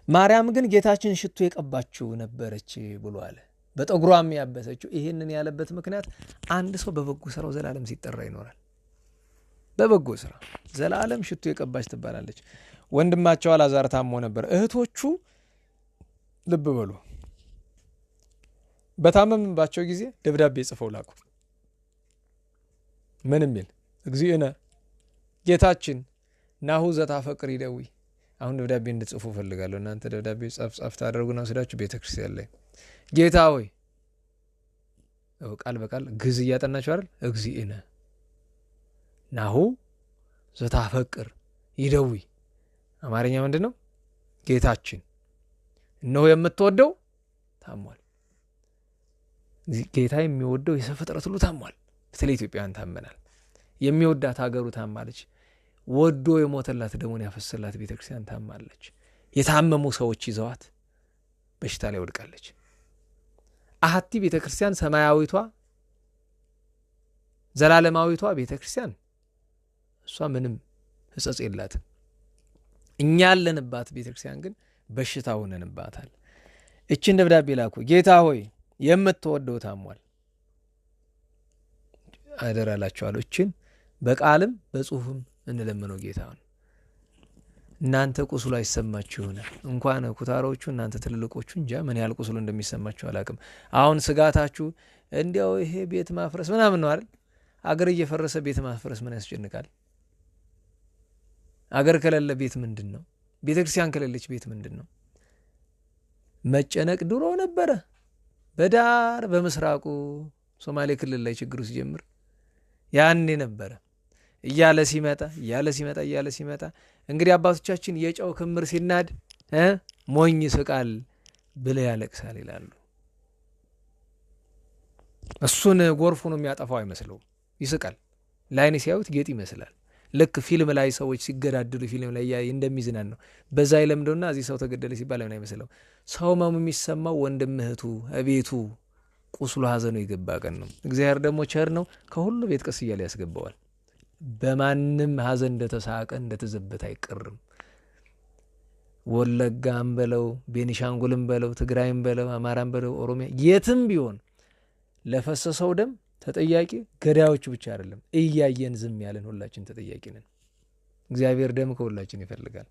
ማርያም ግን ጌታችን ሽቱ የቀባችው ነበረች ብሎ አለ። በጠጉሯም ያበሰችው። ይህንን ያለበት ምክንያት አንድ ሰው በበጎ ስራው ዘላለም ሲጠራ ይኖራል። በበጎ ስራ ዘላለም ሽቱ የቀባች ትባላለች። ወንድማቸው አልዓዛር ታሞ ነበር። እህቶቹ ልብ በሉ በታመምባቸው ጊዜ ደብዳቤ ጽፈው ላኩ። ምን የሚል? እግዚእነ ጌታችን ናሁ ዘታፈቅር ይደዊ። አሁን ደብዳቤ እንድጽፉ ፈልጋለሁ። እናንተ ደብዳቤ ጻፍ ታደርጉና ወስዳችሁ ቤተክርስቲያን ላይ ጌታ ሆይ ቃል በቃል ግዝ እያጠናችሁ አይደል? እግዚእነ ናሁ ዘታፈቅር ይደዊ። አማርኛ ምንድን ነው? ጌታችን እነሆ የምትወደው ታሟል። ጌታ የሚወደው የሰው ፍጥረት ሁሉ ታሟል። በተለይ ኢትዮጵያን ታመናል። የሚወዳት ሀገሩ ታማለች። ወዶ የሞተላት ደሙን ያፈሰላት ቤተክርስቲያን ታማለች። የታመሙ ሰዎች ይዘዋት በሽታ ላይ ወድቃለች። አሐቲ ቤተክርስቲያን ሰማያዊቷ ዘላለማዊቷ ቤተክርስቲያን እሷ ምንም ሕጸጽ የላትም። እኛ ያለንባት ቤተክርስቲያን ግን በሽታ ሆነንባታል። እችን ደብዳቤ ላኩ። ጌታ ሆይ የምትወደው ታሟል፣ አደራላችኋለሁ። እችን በቃልም በጽሁፍም እንለምነው ጌታውን። እናንተ ቁስሉ አይሰማችሁ ይሆናል። እንኳን ኩታሮቹ እናንተ ትልልቆቹ እንጃ ምን ያህል ቁስሉ እንደሚሰማችሁ አላቅም። አሁን ስጋታችሁ እንዲያው ይሄ ቤት ማፍረስ ምናምን ነው አይደል? አገር እየፈረሰ ቤት ማፍረስ ምን ያስጨንቃል? አገር ከሌለ ቤት ምንድን ነው? ቤተክርስቲያን ከሌለች ቤት ምንድነው? መጨነቅ ድሮ ነበረ። በዳር በምስራቁ ሶማሌ ክልል ላይ ችግሩ ሲጀምር ያኔ ነበረ። እያለ ሲመጣ እንግዲህ አባቶቻችን የጨው ክምር ሲናድ ሞኝ ስቃል ብለ ያለቅሳል ይላሉ። እሱን ጎርፉ ነው የሚያጠፋው አይመስለውም፣ ይስቃል። ላይን ሲያዩት ጌጥ ይመስላል። ልክ ፊልም ላይ ሰዎች ሲገዳደሉ ፊልም ላይ እንደሚዝናን ነው። በዛ ይለምደውና እዚህ ሰው ተገደለ ሲባል ምን አይመስለው። ሰው ማሙ የሚሰማው ወንድም እህቱ እቤቱ ቁስሉ ሐዘኑ የገባ ቀን ነው። እግዚአብሔር ደግሞ ቸር ነው፣ ከሁሉ ቤት ቀስ እያለ ያስገባዋል። በማንም ሐዘን እንደተሳቀ እንደተዘበተ አይቀርም። ወለጋም በለው ቤኒሻንጉልም በለው ትግራይም በለው አማራም በለው ኦሮሚያ የትም ቢሆን ለፈሰሰው ደም ተጠያቂ ገዳዮቹ ብቻ አይደለም፣ እያየን ዝም ያለን ሁላችን ተጠያቂ ነን። እግዚአብሔር ደም ከሁላችን ይፈልጋል።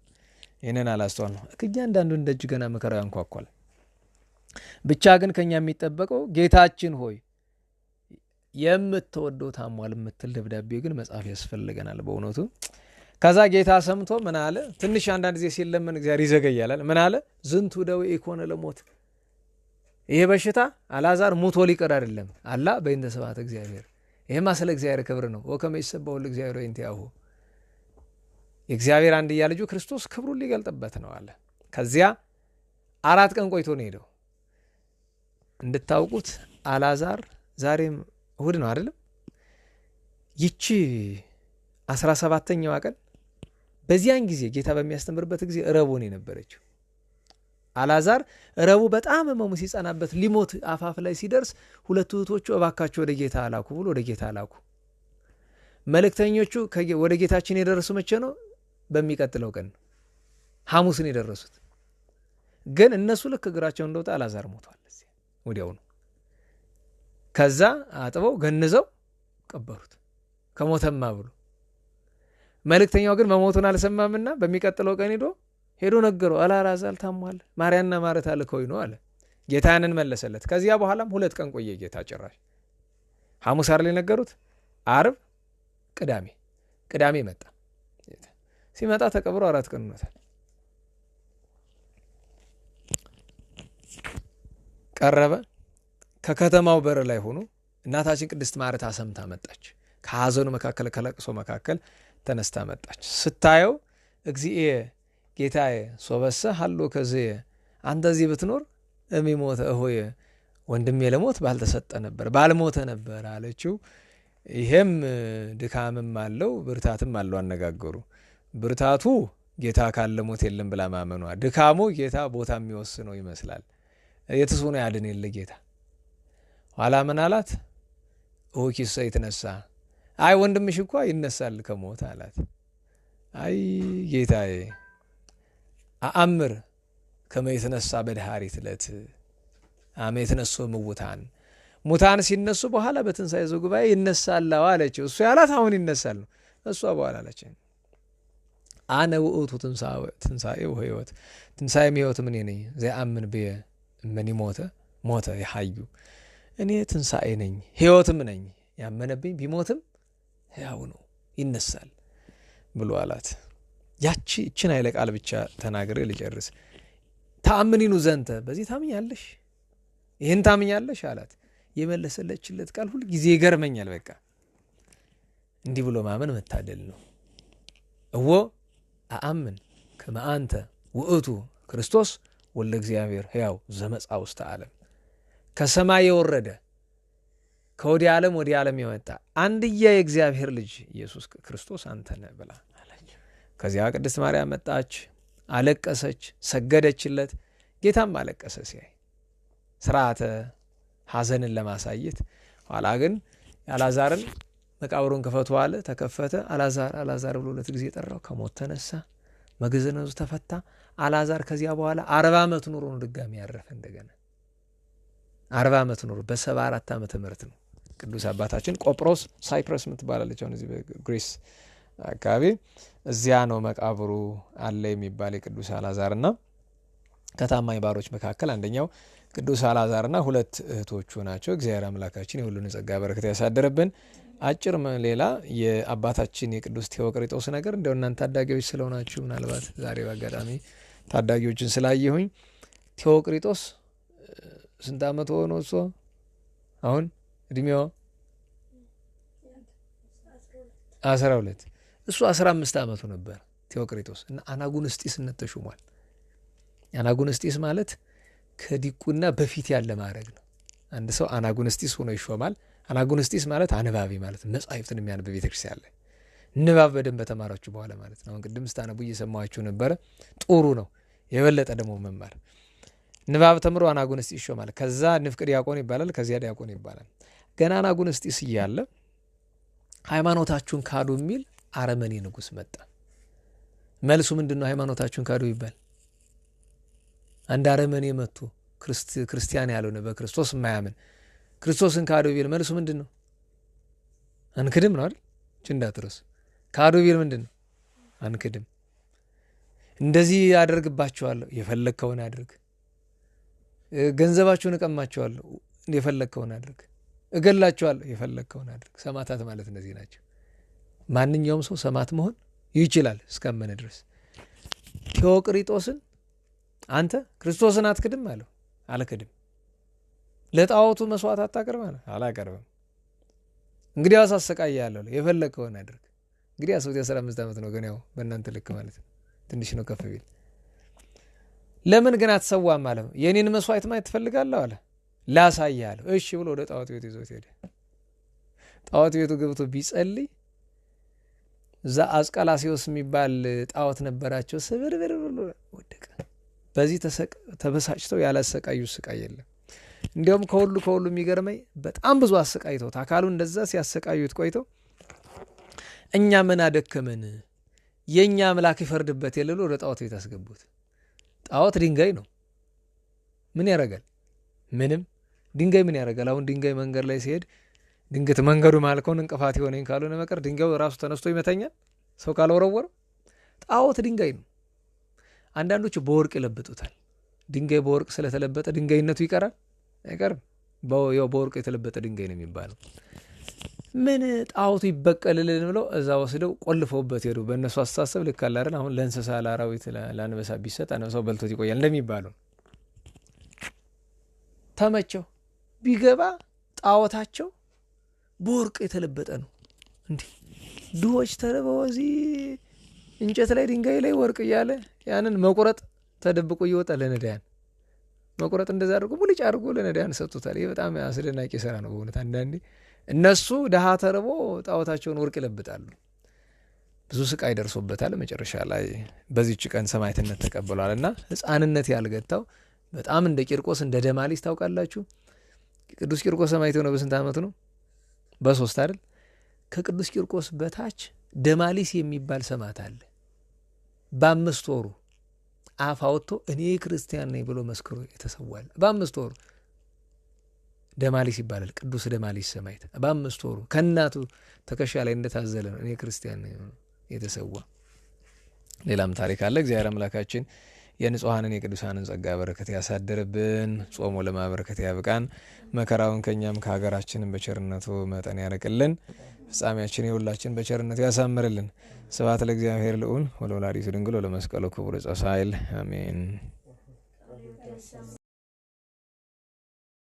ይህንን አላስተዋል ነው። እያንዳንዱ እንደጅ ገና መከራ ያንኳኳል። ብቻ ግን ከኛ የሚጠበቀው ጌታችን ሆይ የምትወደው ታሟል የምትል ደብዳቤ ግን መጻፍ ያስፈልገናል በእውነቱ። ከዛ ጌታ ሰምቶ ምን አለ? ትንሽ አንዳንድ ጊዜ ሲለምን እግዚአብሔር ይዘገያል። ምን አለ? ዝንቱ ደዌ ኢኮነ ለሞት፣ ይሄ በሽታ አልዓዛር ሙቶ ሊቀር አይደለም። አላ በእንተ ስብሐተ እግዚአብሔር፣ ይሄማ ስለ እግዚአብሔር ክብር ነው። ወከመ ይሰበው ለእግዚአብሔር ወእንቲአሁ፣ የእግዚአብሔር አንድያ ልጁ ክርስቶስ ክብሩን ሊገልጥበት ነው አለ። ከዚያ 4 ቀን ቆይቶ ነው ሄደው። እንድታውቁት አልዓዛር ዛሬም እሁድ ነው አይደለም? ይቺ 17ኛዋ ቀን በዚያን ጊዜ ጌታ በሚያስተምርበት ጊዜ ረቡዕ ነው የነበረችው። አልዓዛር ረቡዕ በጣም ህመሙ ሲጸናበት ሊሞት አፋፍ ላይ ሲደርስ 2 እህቶቹ እባካቸው ወደ ጌታ አላኩ ብሎ ወደ ጌታ አላኩ። መልእክተኞቹ ወደ ጌታችን የደረሱ መቼ ነው? በሚቀጥለው ቀን ሐሙስን የደረሱት። ግን እነሱ ልክ እግራቸው እንደወጣ አልዓዛር ሞቷል ወዲያው ነው። ከዛ አጥበው ገንዘው ቀበሩት ከሞተማ ብሎ። መልእክተኛው ግን መሞቱን አልሰማምና በሚቀጥለው ቀን ሄዶ ነገረው። አልዓዛር ታሟል፣ ማርያምና ማርታ ልከውኝ ነው አለ። ጌታ ያንን መለሰለት። ከዚያ በኋላም 2 ቀን ቆየ ጌታ። ጭራሽ ሐሙስ አይደል ነገሩት፣ ዓርብ ቅዳሜ መጣ። ሲመጣ ተቀብሮ 4 ቀን ሆኖታል። ቀረበ። ከከተማው በር ላይ ሆኖ እናታችን ቅድስት ማርታ ሰምታ መጣች። ከሐዘኑ መካከል ከለቅሶ መካከል ተነስታ መጣች። ስታየው እግዚእ ጌታዬ ሶበሰ ሀሎ ከዚህ አንተ እዚህ ብትኖር እሚሞተ እሆየ ወንድሜ ለሞት ባልተሰጠ ነበር ባልሞተ ነበር አለችው። ይሄም ድካምም አለው ብርታትም አለው አነጋገሩ። ብርታቱ ጌታ ካለ ሞት የለም ብላ ማመኗ፣ ድካሙ ጌታ ቦታ የሚወስነው ይመስላል። የትስ ሆኖ ያድን የለ ጌታ። ኋላ ምን አላት? ኦኪሰ ይትነሳ፣ አይ ወንድምሽ እኮ ይነሳል ከሞት አላት። አይ ጌታዬ አአምር ከመ ይትነሳ በድሃሪት ዕለት አመ ይትነሱ እሙታን፣ ሙታን ሲነሱ በኋላ በትንሣኤ ዘጉባኤ ይነሳል አለችው። እሱ ያላት አሁን ይነሳል ነው። እሷ በኋላ አለች አነ ውእቱ ትንሣኤ ወሕይወት፣ ትንሣኤም ሕይወት ምን ነኝ ዘአምን ብየ እመኒ ሞተ ይሐዩ፣ እኔ ትንሣኤ ነኝ ሕይወትም ነኝ፣ ያመነብኝ ቢሞትም ሕያው ነው ይነሳል ብሎ አላት። ይችን ኃይለ ቃል ብቻ ተናግሬ ልጨርስ። ተአምኒኑ ዘንተ፣ በዚህ ታምኛለሽ? ይህን ታምኛለሽ አላት። የመለሰለችለት ቃል ሁሉ ጊዜ ይገርመኛል። በቃ እንዲህ ብሎ ማመን መታደል ነው። እወ አአምን ከመ አንተ ውእቱ ክርስቶስ ወልደ እግዚአብሔር ሕያው ዘመጽአ ውስተ ዓለም፣ ከሰማይ የወረደ ከወዲህ ዓለም ወዲህ ዓለም የመጣ አንድያ የእግዚአብሔር ልጅ ኢየሱስ ክርስቶስ አንተ ነህ ብላ አለች። ከዚያ ቅድስት ማርያም መጣች፣ አለቀሰች፣ ሰገደችለት። ጌታም አለቀሰ ሲያይ ስርዓተ ሐዘንን ለማሳየት። ኋላ ግን አልዓዛርን መቃብሩን ክፈቱ አለ። ተከፈተ። አልዓዛር ብሎ 2 ጊዜ ጠራው። ከሞት ተነሳ፣ መግዝነቱ ተፈታ። አልዓዛር ከዚያ በኋላ 40 ዓመት ኑሮ ነው ድጋሚ ያረፈ። እንደገና 40 ዓመት ኑሮ በ74 ዓመተ ምህረት ነው። ቅዱስ አባታችን ቆጵሮስ ሳይፕረስ ምትባላለች አሁን እዚህ በግሪስ አካባቢ እዚያ ነው መቃብሩ አለ የሚባል የቅዱስ አልዓዛርና ከታማኝ ባሮች መካከል አንደኛው ቅዱስ አልዓዛርና 2 እህቶቹ ናቸው። እግዚአብሔር አምላካችን የሁሉን ጸጋ በረከት ያሳደረብን። አጭር ሌላ የአባታችን የቅዱስ ቴዎቅሪጦስ ነገር እንደው እናንተ ታዳጊዎች ስለሆናችሁ ምናልባት ዛሬ በአጋጣሚ ታዳጊዎችን ስላየሁኝ ቴዎቅሪጦስ ስንት ዓመት ሆኖ እሱ አሁን እድሜው 12 እሱ 15 ዓመቱ ነበር ቴዎቅሪጦስ እና አናጉንስጢስነት ተሹሟል። አናጉንስጢስ ማለት ከዲቁና በፊት ያለ ማዕረግ ነው። አንድ ሰው አናጉንስጢስ ሆኖ ይሾማል። አናጉንስጢስ ማለት አንባቢ ማለት መጻሕፍትን የሚያነብ ቤተክርስቲያን ላይ ንባብ በደንብ በተማራችሁ በኋላ ማለት ነው። አሁን ቅድም ስታነቡ እየሰማችሁ ነበረ። ጥሩ ነው። የበለጠ ደግሞ መማር ንባብ ተምሮ አናጉንስጢስ ይሾማል። ከዛ ንፍቅ ዲያቆን ይባላል። ከዚያ ዲያቆን ይባላል። ገና አናጉንስጢስ እያለ ሃይማኖታችሁን ካዱ የሚል አረመኔ ንጉሥ መጣ። መልሱ ምንድነው? ሃይማኖታችሁን ካዱ ይባል። አንድ አረመኔ መጥቶ ክርስቲያን ያልሆነ በክርስቶስ የማያምን ክርስቶስን ካዱ ቢል መልሱ ምንድነው? አንክድም ነው አይደል? እንዳትረሱ። ካዱ ቢል ምንድነው? አንክድም። እንደዚህ ያደርግባቸዋለሁ፣ የፈለግከውን አድርግ። ገንዘባችሁን እቀማቸዋለሁ፣ የፈለግከውን አድርግ። እገላቸዋለሁ፣ የፈለግከውን አድርግ። ሰማዕታት ማለት እነዚህ ናቸው። ማንኛውም ሰው ሰማዕት መሆን ይችላል እስከመነ ድረስ። ቴዎቅሪጦስን አንተ ክርስቶስን አትክድም አለው። አልክድም። ለጣዖቱ መስዋዕት አታቀርብ አለ። አላቀርብም። እንግዲያውስ አሰቃይሃለሁ፣ የፈለግከውን አድርግ። እንግዲህ አስቡት፣ 15 ዓመት ነው ግን ያው በእናንተ ልክ ማለት ነው። ትንሽ ነው ከፍ ቢል። ለምን ግን አትሰዋም አለ። የኔን መስዋዕት ማየት ትፈልጋለህ አለ። ላሳይህ አለው። እሺ ብሎ ወደ ጣዖት ቤቱ ይዞት ሄደ። ጣዖት ቤቱ ገብቶ ቢጸልይ እዛ አስቀላሲዮስ የሚባል ጣዖት ነበራቸው። ስብርብር ብሎ ወደቀ። በዚህ ተበሳጭተው ያላሰቃዩት ስቃይ የለም። እንዲያውም ከሁሉ የሚገርመኝ በጣም ብዙ አሰቃይተውት አካሉ እንደዛ ሲያሰቃዩት ቆይተው እኛ ምን አደከመን የኛ አምላክ ይፈርድበት የለሉ ወደ ጣዖት ቤት አስገቡት። ጣዖት ድንጋይ ነው። ምን ያደርጋል? ምንም። ድንጋይ ምን ያደርጋል? አሁን ድንጋይ መንገድ ላይ ሲሄድ ድንገት መንገዱ ማልከውን እንቅፋት የሆነኝ ካልሆነ መቀር ድንጋዩ ራሱ ተነስቶ ይመታኛል ሰው ካልወረወረው። ጣዖት ድንጋይ ነው። አንዳንዶቹ በወርቅ ይለብጡታል። ድንጋይ በወርቅ ስለተለበጠ ድንጋይነቱ ይቀራል? አይቀርም። በወርቅ የተለበጠ ድንጋይ ነው የሚባለው። ምን ጣዖቱ ይበቀልልን ብለው እዛ ወስደው ቆልፈውበት ሄዱ። በእነሱ አስተሳሰብ ልክ አለ አይደል? አሁን ለእንስሳ ለአራዊት ለአንበሳ ቢሰጥ አንበሳው በልቶት ይቆያል እንደሚባለው ተመቸው። ቢገባ ጣዖታቸው በወርቅ የተለበጠ ነው። እንዲህ ድሆች ተርበው እዚህ እንጨት ላይ ድንጋይ ላይ ወርቅ እያለ ያንን መቁረጥ ተደብቆ እየወጣ ለነዳያን መቁረጥ እንደዛ አድርጎ ሙልጭ አድርጎ ለነዳያን ሰጥቶታል። ይህ በጣም አስደናቂ ስራ ነው በእውነት። አንዳንዴ እነሱ ድሃ ተርቦ ጣዖታቸውን ወርቅ ይለብጣሉ። ብዙ ስቃይ ደርሶበታል። መጨረሻ ላይ በዚህች ቀን ሰማዕትነት ተቀብሏል። እና ሕፃንነት ያልገታው በጣም እንደ ቂርቆስ እንደ ደማሊስ ታውቃላችሁ። ቅዱስ ቂርቆስ ሰማዕት የሆነው በስንት ዓመቱ ነው? በ3 አይደል? ከቅዱስ ቂርቆስ በታች ደማሊስ የሚባል ሰማዕት አለ። በ5 ወሩ አፍ አውጥቶ እኔ ክርስቲያን ነኝ ብሎ መስክሮ የተሰዋል። በ5 ወሩ ደማሊስ ይባላል። ቅዱስ ደማሊስ ሰማዕት በ5 ወሩ ከእናቱ ትከሻ ላይ እንደታዘለ ነው እኔ ክርስቲያን ነኝ የተሰዋ። ሌላም ታሪክ አለ። እግዚአብሔር አምላካችን የንጹሐንን የቅዱሳንን ጸጋ በረከት ያሳደርብን፣ ጾሞ ለማበረከት ያብቃን፣ መከራውን ከእኛም ከሀገራችንን በቸርነቱ መጠን ያርቅልን፣ ፍጻሜያችን የሁላችን በቸርነቱ ያሳምርልን። ስብሐት ለእግዚአብሔር ልዑል ወለወላዲቱ ድንግል ወለመስቀሉ ክቡር ዕፀ ሣህል አሜን።